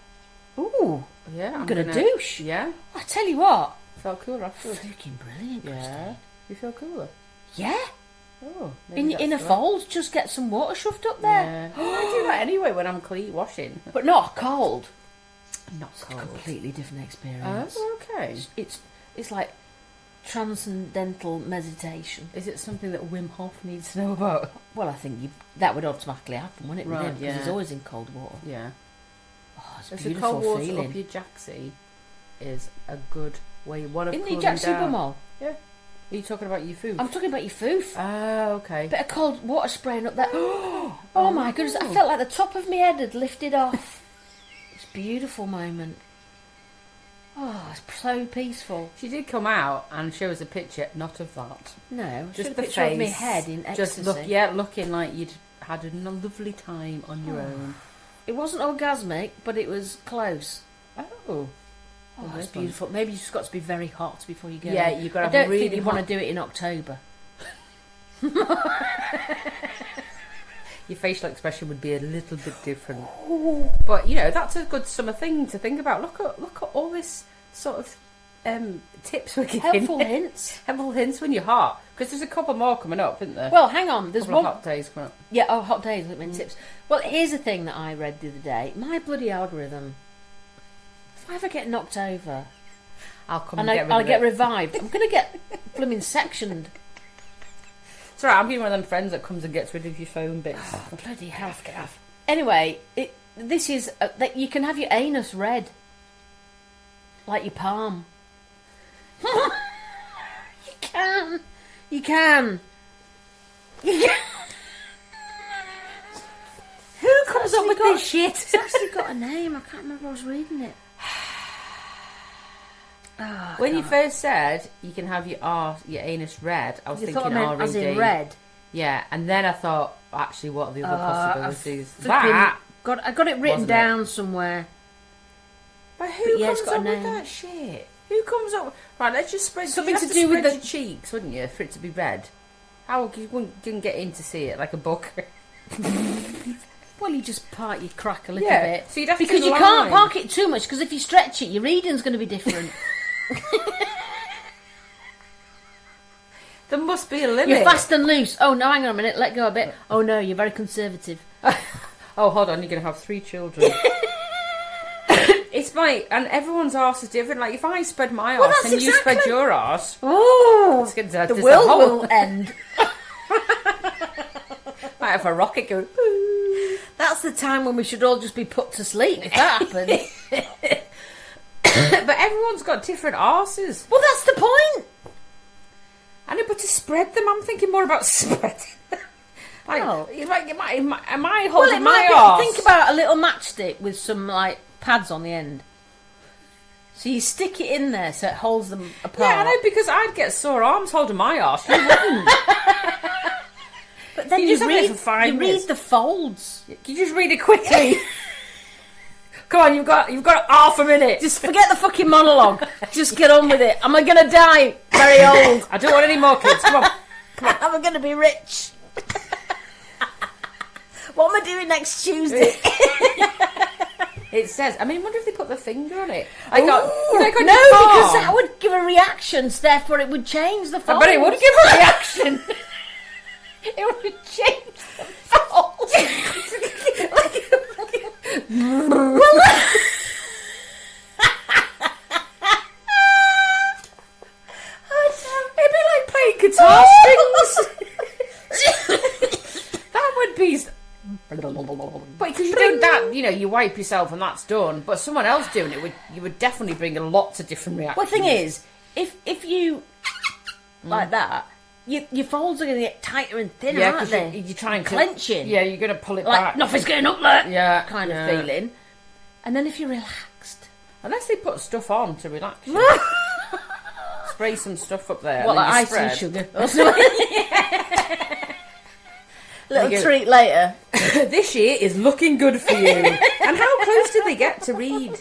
ooh. Yeah. I'm going to douche. Yeah. I tell you what. Felt cooler afterwards. Freaking brilliant, Yeah. Christine. You feel cooler? Yeah. Oh. In a fold, just get some water shoved up there. Yeah. I do that anyway when I'm washing. But not cold. Not It's cold. a completely different experience. Oh, okay. It's like transcendental meditation. Is it something that Wim Hof needs to know about? Well, I think that would automatically happen, wouldn't it? Right, Because yeah. he's always in cold water. Yeah. Oh, it's a If beautiful the cold water feeling. up your jacksie is a good way. One of Isn't cooling he Jack down. Supermall? Yeah. Are you talking about your food? I'm talking about your foof. Oh, okay. Bit of cold water spraying up there. Oh my goodness! I felt like the top of my head had lifted off. It's a beautiful moment. Oh, it's so peaceful. She did come out and show us a picture, not of that. No, Just a the picture of my face. head in ecstasy. Looking like you'd had a lovely time on your own. It wasn't orgasmic, but it was close. Oh. Oh, it's beautiful. Maybe you've just got to be very hot before you go. Yeah, in. you've got to I have don't really think you hot... want to do it in October. Your facial expression would be a little bit different. But, that's a good summer thing to think about. Look at all this sort of tips we're giving. Helpful hints. Helpful hints when you're hot. Because there's a couple more coming up, isn't there? Well, hang on. There's one hot days coming up. Yeah, hot days. I mean, tips. Well, here's the thing that I read the other day. My bloody algorithm. If I ever get knocked over, I'll come and get rid of I'll it. get revived. I'm going to get blooming sectioned. It's alright, I'm being one of them friends that comes and gets rid of your phone bits. Oh, bloody hell. Anyway, this is that you can have your anus red, like your palm. You can. You can. Who comes up with this shit? It's actually got a name. I can't remember. I was reading it. Oh, when you first said you can have your anus red, I was thinking R-E-D. As in red. Yeah, and then I thought, actually, what are the other possibilities? I got it written down somewhere. But who yeah, comes it's got a up with name. that shit? Who comes up? Right, let's just spread Something to do do with your the cheeks, wouldn't you, for it to be red? How you didn't get in to see it like a book? Well, you just part your crack a little Yeah, bit. so you'd have because to you line. can't park it too much, because if you stretch it, your reading's going to be different. There must be a limit. You're fast and loose. Oh, no, hang on a minute. Let go a bit. Oh, no, you're very conservative. Oh, hold on, you're going to have 3 children. It's and everyone's arse is different. Like, if I spread my arse and you spread your arse, oh, the world will end. Might have a rocket going. That's the time when we should all just be put to sleep if that happens. But everyone's got different arses. Well, that's the point. I know, but to spread them, I'm thinking more about spreading them. Like, Oh. am I holding my be. arse? Think about a little matchstick with some like pads on the end. So you stick it in there so it holds them apart. Yeah, I know, because I'd get sore arms holding my arse. You wouldn't. But then You you just have it read, for 5 you minutes. read the folds. You just read it quickly. Come on, you've got half a minute. Just forget the fucking monologue. Just get on with it. Am I going to die very old? I don't want any more kids. Come on. Am I going to be rich? What am I doing next Tuesday? It says. I mean, I wonder if they put the finger on it. No, because that would give a reaction, so therefore it would change the folds. But it would give a reaction. It would change the folds. think that, you wipe yourself and that's done. But someone else doing it, you would definitely bring a lots of different reactions. Well, the thing is, if you like that, your folds are going to get tighter and thinner, aren't they? You're trying to... Clenching. Yeah, you're going to pull it like, back. Nothing's going up there. Yeah. Kind of feeling. And then if you're relaxed... Unless they put stuff on to relax you. Spray some stuff up there. What, like ice and sugar? Or something? Little treat later. This year is looking good for you. And how close did they get to read?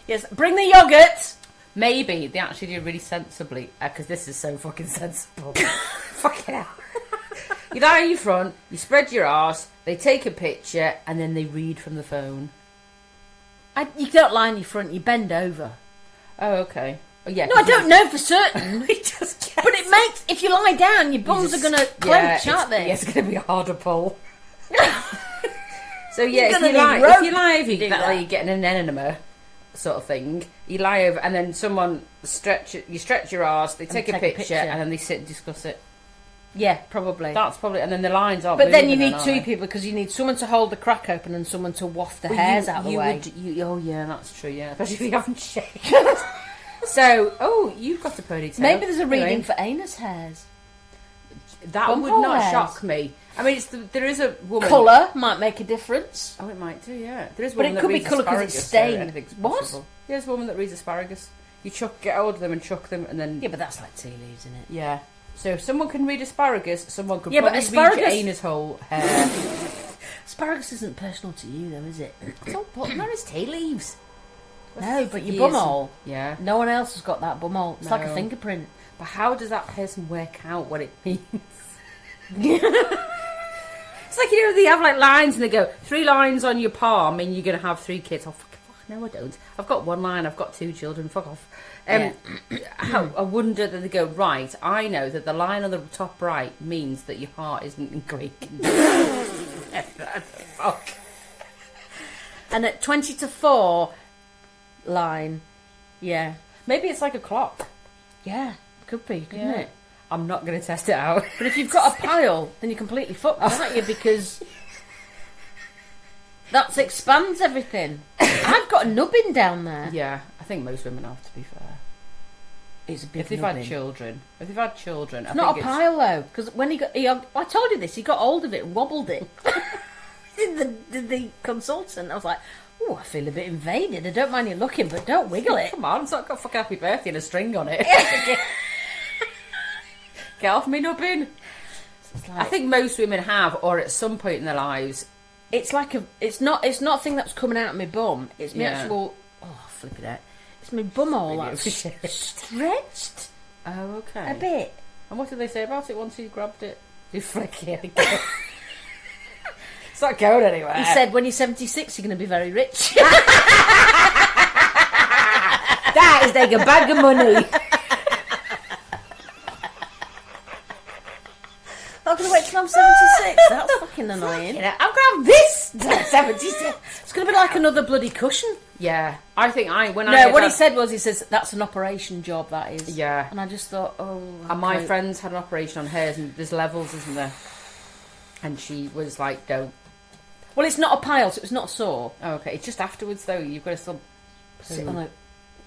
Yes, bring the yoghurt. Maybe they actually do really sensibly, because this is so fucking sensible. Fucking hell. You lie on your front, you spread your arse, they take a picture, and then they read from the phone. You don't lie on your front, you bend over. Oh, okay. Oh, yeah. No, I don't know for certain. We just guess. But it makes, if you lie down, your bums are going to clench, aren't they? Yeah, it's going to be a harder pull. So You're if you lie over, you're getting an enema sort of thing. You lie over, and then someone stretch your arse. They take a picture, and then they sit and discuss it. Yeah, probably. That's probably, and then the lines aren't. But then you moving need two people because you need someone to hold the crack open and someone to waft the hairs out of the way. Oh yeah, that's true. Yeah, especially if you haven't shaved. So, you've got a ponytail. Maybe there's a reading for anus hairs. That would not shock me. I mean, there is a woman. Colour might make a difference. Oh, it might do, yeah. There is a but woman it could be colour because it's stained. What? Yeah, there's a woman that reads asparagus. You get hold of them and chuck them, and then... Yeah, but that's like tea leaves, isn't it? Yeah. So if someone can read asparagus, someone could probably read your anus hole hair. Asparagus isn't personal to you, though, is it? It's all put on as tea leaves. No, but your bumhole. Yeah. No one else has got that bumhole. It's like a fingerprint. But how does that person work out what it means? It's like, they have like lines and they go, 3 lines on your palm and you're going to have 3 kids. Oh, fuck, no, I don't. I've got 1 line, I've got 2 children, fuck off. I wonder that they go, right, I know that the line on the top right means that your heart isn't in Greek. Fuck. And at 20 to 4 line, yeah. Maybe it's like a clock. Yeah, could be, couldn't it? I'm not going to test it out. But if you've got a pile, then you're completely fucked, aren't you? Because that expands everything. I've got a nubbin down there. Yeah, I think most women have, to be fair. It's a big If they've had children. It's not a pile, though. Because when I told you this, he got hold of it and wobbled it. the consultant, I was like, oh, I feel a bit invaded. I don't mind you looking, but don't wiggle it. Come on, it's not got fucking happy birthday and a string on it. Get off me nubbin. I think most women have, or at some point in their lives. It's like it's not a thing that's coming out of my bum. It's my actual. Oh, flip it out. It's my bumhole that's stretched. Oh, okay. A bit. And what did they say about it once you grabbed it? You flick it again. It's not going anywhere. He said, when you're 76, you're going to be very rich. That is like a bag of money. I'm going to wait till I'm 76. That's fucking annoying. I'm going to have this at 76. It's going to be like another bloody cushion. Yeah. I think he said was, he says, that's an operation job, that is. Yeah. And I just thought, And my friend's had an operation on hers, and there's levels, isn't there? And she was like, don't. Well, it's not a pile, so it's not sore. Oh, okay. It's just afterwards, though. You've got to still sit on it.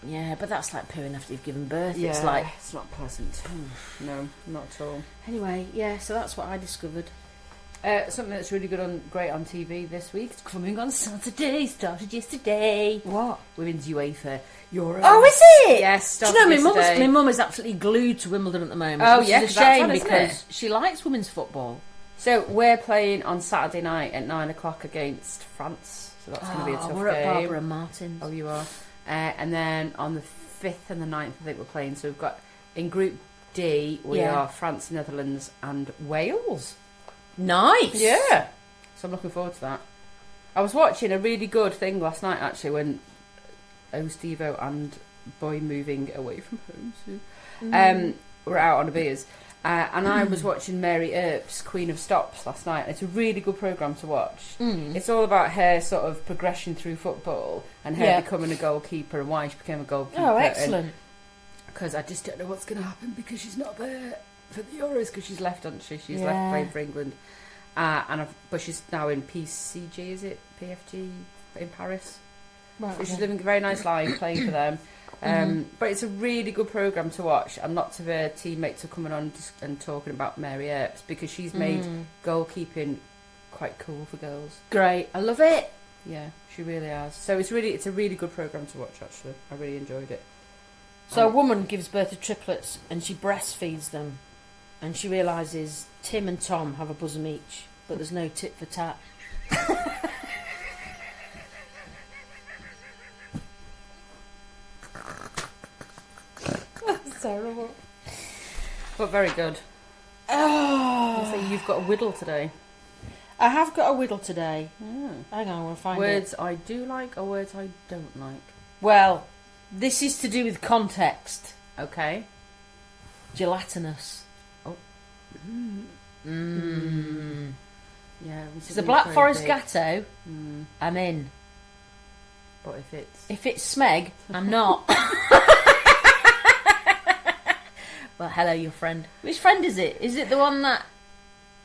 Yeah, but that's like pooing after you've given birth. Yeah, it's like... it's not pleasant. No, not at all. Anyway, yeah, so that's what I discovered. Something that's really great on TV this week. It's coming on Saturday. Started yesterday. What? Women's UEFA Euros. Oh, is it? Yes. Do you know, my mum is absolutely glued to Wimbledon at the moment. Oh, which yeah, is a shame because she likes women's football. So we're playing on Saturday night at 9 o'clock against France. So that's going to be a tough game. We're at Barbara and Martin's. Oh, you are. And then on the 5th and the 9th, I think we're playing. So we've got in Group D, we are France, Netherlands, and Wales. Nice. Yeah. So I'm looking forward to that. I was watching a really good thing last night, actually, when Steve-O and Boy moving away from home. We're out on a beers. And I was watching Mary Earp's Queen of Stops last night. It's a really good programme to watch. It's all about her sort of progression through football and her becoming a goalkeeper and why she became a goalkeeper. Oh, excellent. Because I just don't know what's going to happen because she's not there for the Euros because she's left, hasn't she? She's left playing for England. but she's now in PCG, is it? PFG in Paris. Right, So she's living a very nice life, playing for them. But it's a really good programme to watch, and lots of her teammates are coming on and talking about Mary Earps, because she's made goalkeeping quite cool for girls. Great, I love it. Yeah, she really has. So it's a really good programme to watch, actually. I really enjoyed it. So a woman gives birth to triplets and she breastfeeds them, and she realises Tim and Tom have a bosom each, but there's no tit for tat. That's terrible. But very good. Oh, So you've got a WIDL today. I have got a WIDL today. Hang on, I want to find Words it. I do like or words I don't like. Well, this is to do with context. Okay. Gelatinous. Oh. Yeah. It's the Black Forest Gatto. I'm in. But If it's Smeg, I'm not. Well, hello, your friend. Which friend is it? Is it the one that...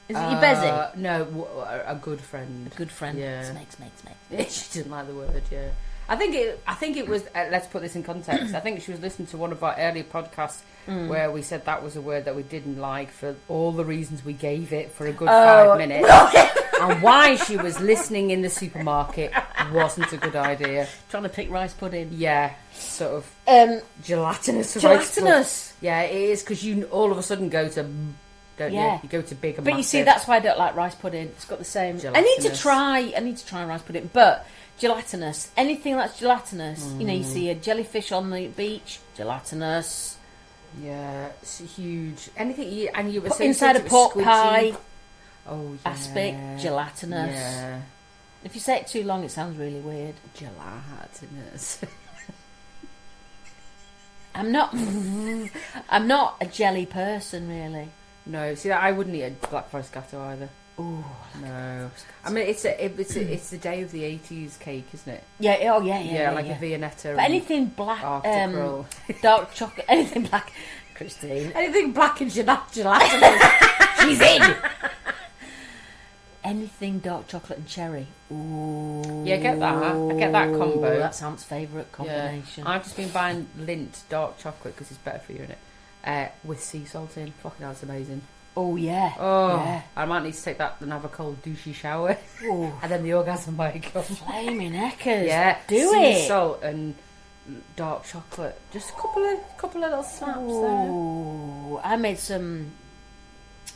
Is it your Bezzy? No, a good friend. A good friend. Yeah. Smeg. She didn't like the word, yeah. I think it was, let's put this in context, I think she was listening to one of our earlier podcasts where we said that was a word that we didn't like for all the reasons we gave it for a good 5 minutes. And why she was listening in the supermarket wasn't a good idea. Trying to pick rice pudding. Yeah, sort of gelatinous. Gelatinous. Yeah, it is, because you all of a sudden go to, don't you? You go to big and But massive. you see, that's why I don't like rice pudding. It's got the same... I need to try rice pudding, but gelatinous. Anything that's gelatinous. You know, you see a jellyfish on the beach, gelatinous. Yeah, it's huge. Anything and you were Put inside a pork pie. Oh, yeah. Aspic, gelatinous. Yeah. If you say it too long, it sounds really weird. Gelatinous. I'm not a jelly person, really. No, see that I wouldn't eat a Black Forest Gatto either. Ooh, no. I mean, it's the day of the 80s cake, isn't it? Yeah. Oh, yeah. A Viennetta. But anything black, Arctic roll. dark chocolate, anything black. Christine, anything black and gelatinous. She's in. Anything dark chocolate and cherry. Ooh. Yeah, get that. I get that combo. That's Aunt's favourite combination. Yeah. I've just been buying Lindt dark chocolate because it's better for you, isn't it? With sea salt in. Fucking hell, it's amazing. Oh, yeah. Oh, yeah. I might need to take that and have a cold douchey shower. Ooh. And then the orgasm might come. Flaming heckers. Yeah. Do sea it. salt and dark chocolate. Just a couple of little snaps there. I made some,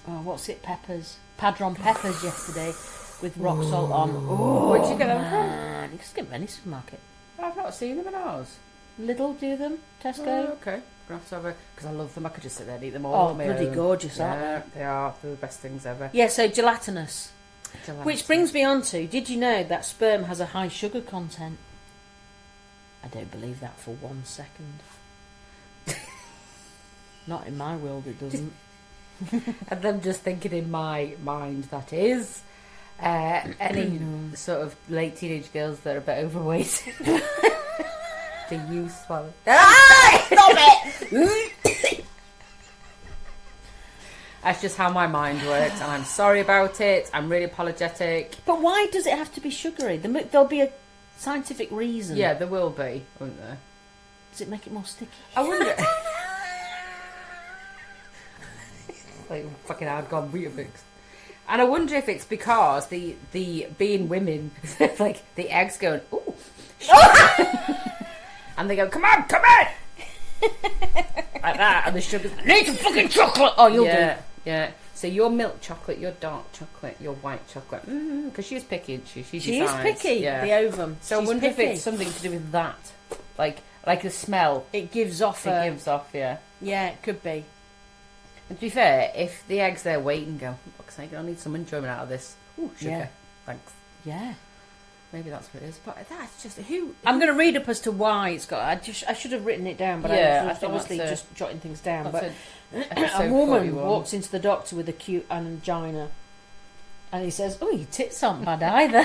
what's it, peppers? Padron peppers yesterday with rock salt on. Oh, where'd you get them from? You can get them in any supermarket. I've not seen them in ours. Lidl do them, Tesco. Oh, okay. Because I love them. I could just sit there and eat them all. Oh, bloody gorgeous, aren't they? They are. They're the best things ever. Yeah, so gelatinous. Which brings me on to, did you know that sperm has a high sugar content? I don't believe that for 1 second. Not in my world, it doesn't. And I'm just thinking in my mind that is any sort of late teenage girls that are a bit overweight. Do you swallow? Stop it! That's just how my mind works, and I'm sorry about it. I'm really apologetic. But why does it have to be sugary? There'll be a scientific reason. Yeah, there will be, won't there? Does it make it more sticky? I wonder. Like fucking hard gone Weetabix. And I wonder if it's because the being women, like the eggs going, ooh, and they go, come on, like that, and the sugar's, I need some fucking chocolate. Oh, you'll do. Yeah. So your milk chocolate, your dark chocolate, your white chocolate, because she's picky, isn't she? She is picky. Yeah. The ovum. So I wonder if it's something to do with that, like the smell it gives off. Yeah. Yeah, it could be. And to be fair, if the egg's there waiting, go, for fuck's sake, I need some enjoyment out of this. Ooh, sugar. Yeah. Thanks. Yeah. Maybe that's what it is. But that's just who. I'm going to read up as to why it's got. I should have written it down, but I was obviously just jotting things down. But a woman walks into the doctor with a cute angina, and he says, "Oh, your tits aren't bad either."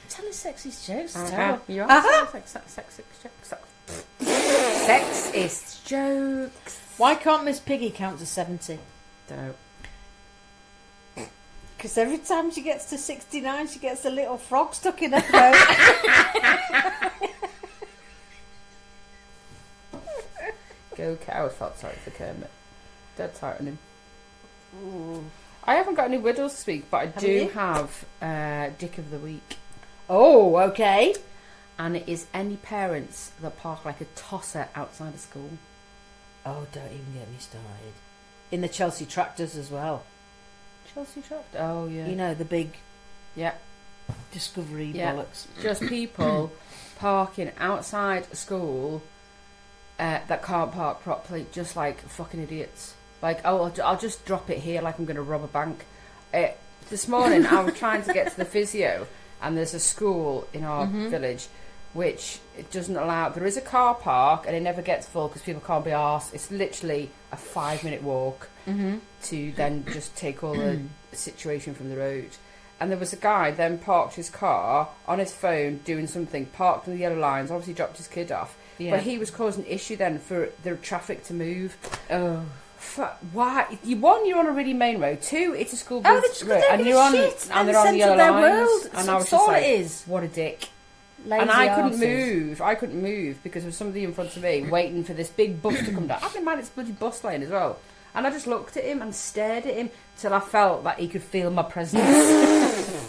Telling sexist jokes. Terrible. You are sexist jokes. Why can't Miss Piggy count to 70? Don't know. Because every time she gets to 69, she gets a little frog stuck in her throat. Go cat. I always felt sorry for Kermit. Dead tight on him. I haven't got any riddles to speak, but I do have Dick of the Week. Oh, okay. And it is any parents that park like a tosser outside of school. Oh, don't even get me started. In the Chelsea tractors as well. Chelsea tractor? Oh, yeah. You know, the big yeah. Discovery Yeah. bollocks. Just people parking outside school that can't park properly, just like fucking idiots. Like, oh, I'll just drop it here like I'm going to rob a bank. This morning I was trying to get to the physio, and there's a school in our village which it doesn't allow. There is a car park and it never gets full because people can't be arsed. It's literally a 5-minute walk to then just take all the situation from the road. And there was a guy then parked his car on his phone doing something, parked on the yellow lines, obviously dropped his kid off. Yeah. But he was causing an issue then for the traffic to move. Oh. Why? One, you're on a really main road. Two, it's a school bus road, and you're on, and they're on the yellow lines. And I was just like, what a dick. Lazy and I couldn't move. I couldn't move because there was somebody in front of me waiting for this big bus to come down. I think, man, it's a bloody bus lane as well. And I just looked at him and stared at him till I felt that he could feel my presence. I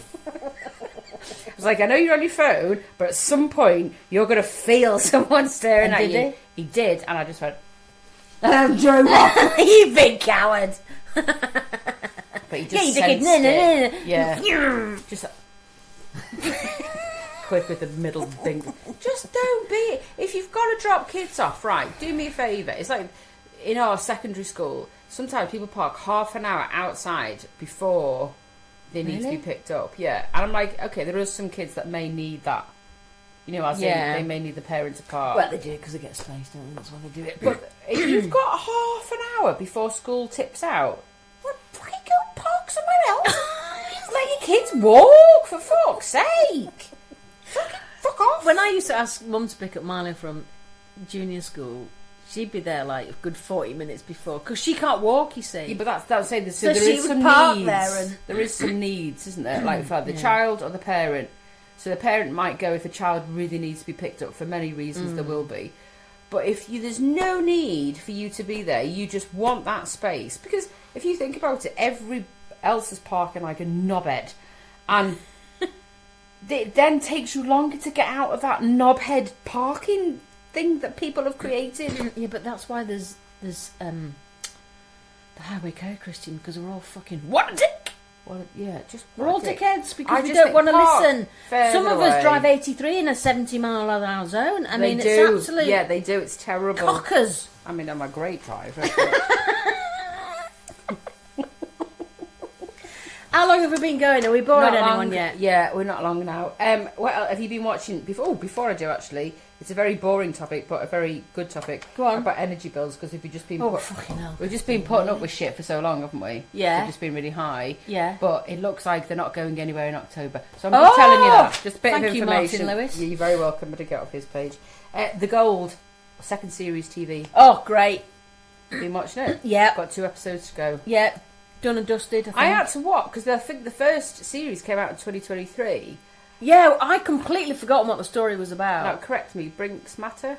was like, I know you're on your phone, but at some point you're going to feel someone staring at you. He did, and I just went, drove off. You big coward. But he just sensed it. Yeah. Just quick with the middle thing. Just don't be. If you've got to drop kids off, right, do me a favour. It's like in our secondary school, sometimes people park half an hour outside before they need to be picked up. Yeah. And I'm like, okay, there are some kids that may need that. You know, as in they may need the parents apart. Well, they do because they get space, don't they? That's why they do it. But if you've got half an hour before school tips out, well, fucking go park somewhere else. Let your kids walk, for fuck's sake. Fuck off. When I used to ask Mum to pick up Miley from junior school, she'd be there like a good 40 minutes before because she can't walk, you see. Yeah, but that's saying there so is she some would park needs. There and... There is some needs, isn't there? Like for the child or the parent. So the parent might go if the child really needs to be picked up for many reasons. There will be, but if there's no need for you to be there, you just want that space because if you think about it, every else is parking like a knobhead, and it then takes you longer to get out of that knobhead parking thing that people have created. Yeah, but that's why there's the highway code, Christian, because we're all fucking what a dick. Well, yeah, just we're all dickheads because we don't want to listen. Some of us drive 83 in a 70-mile-an-hour zone. I mean, it's absolute. Yeah, they do. It's terrible. Cockers. I mean, I'm a great driver. How long have we been going? Are we boring anyone yet? Yeah, we're not long now. What have you been watching before? Oh, before I do, actually, it's a very boring topic, but a very good topic. Go on. About energy bills, because we've just been fucking hell. We've just been putting up with shit for so long, haven't we? Yeah. They've just been really high. Yeah. But it looks like they're not going anywhere in October. So I'm just telling you that. Just a bit of information. Thank you, Martin Lewis. You're very welcome. But to get off his page. The Gold, second series TV. Oh, great. Been watching it? Yeah. Got 2 episodes to go. Yeah. Done and dusted, I think. I had to watch, because I think the first series came out in 2023. Yeah, I completely forgotten what the story was about. Now, correct me, Brinks Matter?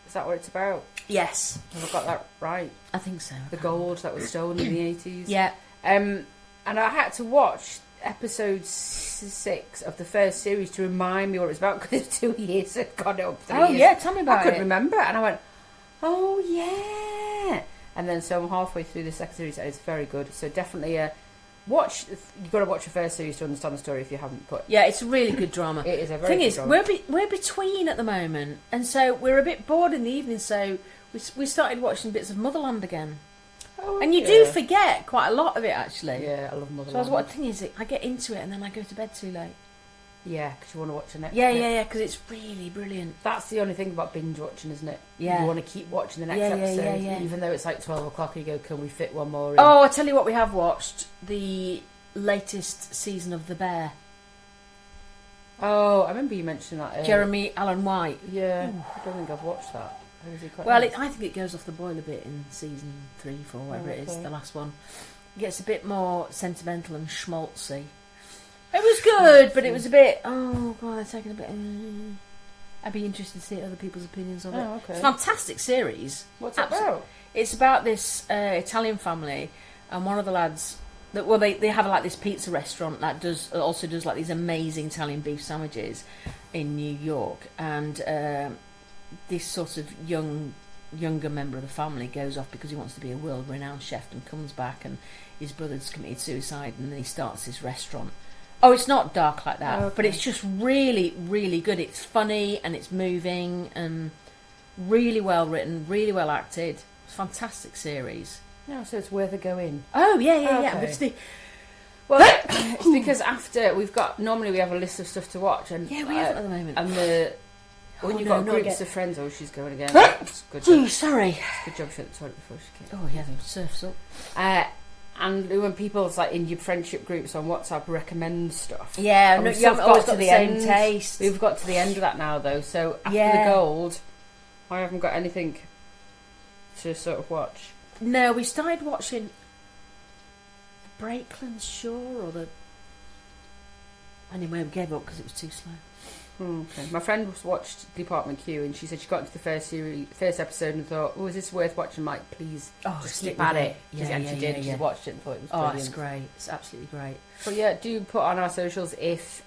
Is that what it's about? Yes. Have I got that right? I think so. The gold that was stolen in the 80s? Yeah. And I had to watch episode 6 of the first series to remind me what it was about, because it's 2 years had gone up. 3 years. Yeah, tell me about it. I couldn't remember, and I went, oh, yeah. And then so I'm halfway through the second series, and it's very good. So definitely watch. You've got to watch the first series to understand the story if you haven't. But yeah, it's a really good drama. It is a very good drama. Thing is, we're between at the moment, and so we're a bit bored in the evening. So we started watching bits of Motherland again. Oh, and you do forget quite a lot of it, actually. Yeah, I love Motherland. So what the thing is, I get into it and then I go to bed too late. Yeah, because you want to watch the next. Yeah, because it's really brilliant. That's the only thing about binge watching, isn't it? Yeah. You want to keep watching the next episode, even though it's like 12 o'clock and you go, can we fit one more in? Oh, I tell you what we have watched. The latest season of The Bear. Oh, I remember you mentioning that earlier. Jeremy Allen White. Yeah, I don't think I've watched that. Or is he quite Well, nice? I think it goes off the boil a bit in season 3, 4, whatever it is, okay. the last one. It gets a bit more sentimental and schmaltzy. It was good, but it was a bit. Oh god, they're taking a bit. I'd be interested to see other people's opinions of it. Oh, okay. It's a fantastic series. What's it about? It's about this Italian family, and one of the lads. They have like this pizza restaurant that also does like these amazing Italian beef sandwiches in New York, and this sort of younger member of the family goes off because he wants to be a world-renowned chef and comes back, and his brother's committed suicide, and then he starts this restaurant. Oh, it's not dark like that, but it's just really, really good. It's funny and it's moving and really well written, really well acted. It's a fantastic series. No, so it's worth a go in. Oh, yeah. Okay. Well, it's because after normally we have a list of stuff to watch, and yeah, we have it at the moment. And when you've got groups of friends, she's going again. Good job. Oh, sorry. Good job she had the toilet before she came. Oh yeah, the surf's up. And when people's like in your friendship groups on WhatsApp recommend stuff. Yeah, no, you haven't always got the same end. taste. We've got to the end of that now, though. So after the gold, I haven't got anything to sort of watch. No, we started watching Brakeland Shore or the. Anyway, we gave up because it was too slow. Okay. My friend watched Department Q, and she said she got into the first episode and thought, "Oh, is this worth watching?" I'm like, please, just stick keep at with it. She did. She watched it and thought it was brilliant. It's great. It's absolutely great. But yeah, do put on our socials if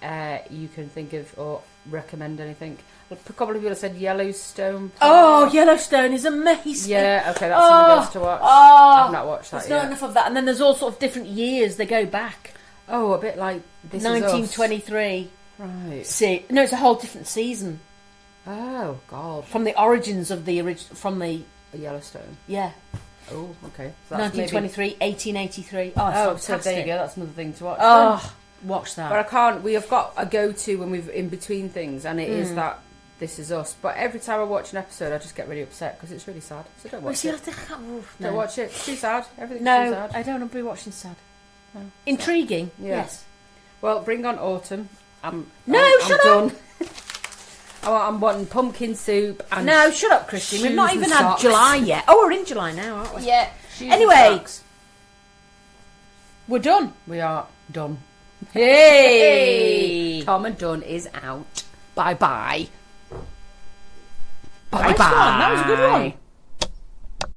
you can think of or recommend anything. A couple of people said Yellowstone. Oh, Yellowstone is amazing. Yeah, okay, that's something else to watch. I've not watched that yet. There's not enough of that. And then there's all sort of different years they go back. Oh, a bit like This 1923. Right. No, it's a whole different season. Oh, God. From the origins of the from the Yellowstone. Yeah. Oh, okay. So 1923, 1883. Oh, it's so there you go. That's another thing to watch. Oh, watch that. But I can't. We have got a go-to when we've in between things, and it is that This Is Us. But every time I watch an episode, I just get really upset because it's really sad. So don't watch it. Don't watch it. It's too sad. Everything's too sad. I don't want to be watching sad. No, intriguing. Yeah. Yes. Well, bring on autumn. I'm shut done. I'm wanting pumpkin soup. And no, shut up, Christine. We've not even had July yet. Oh, we're in July now, aren't we? Yeah. Anyway, we're done. We are done. Hey! Tom and Dunn is out. Bye bye. Nice one. That was a good one.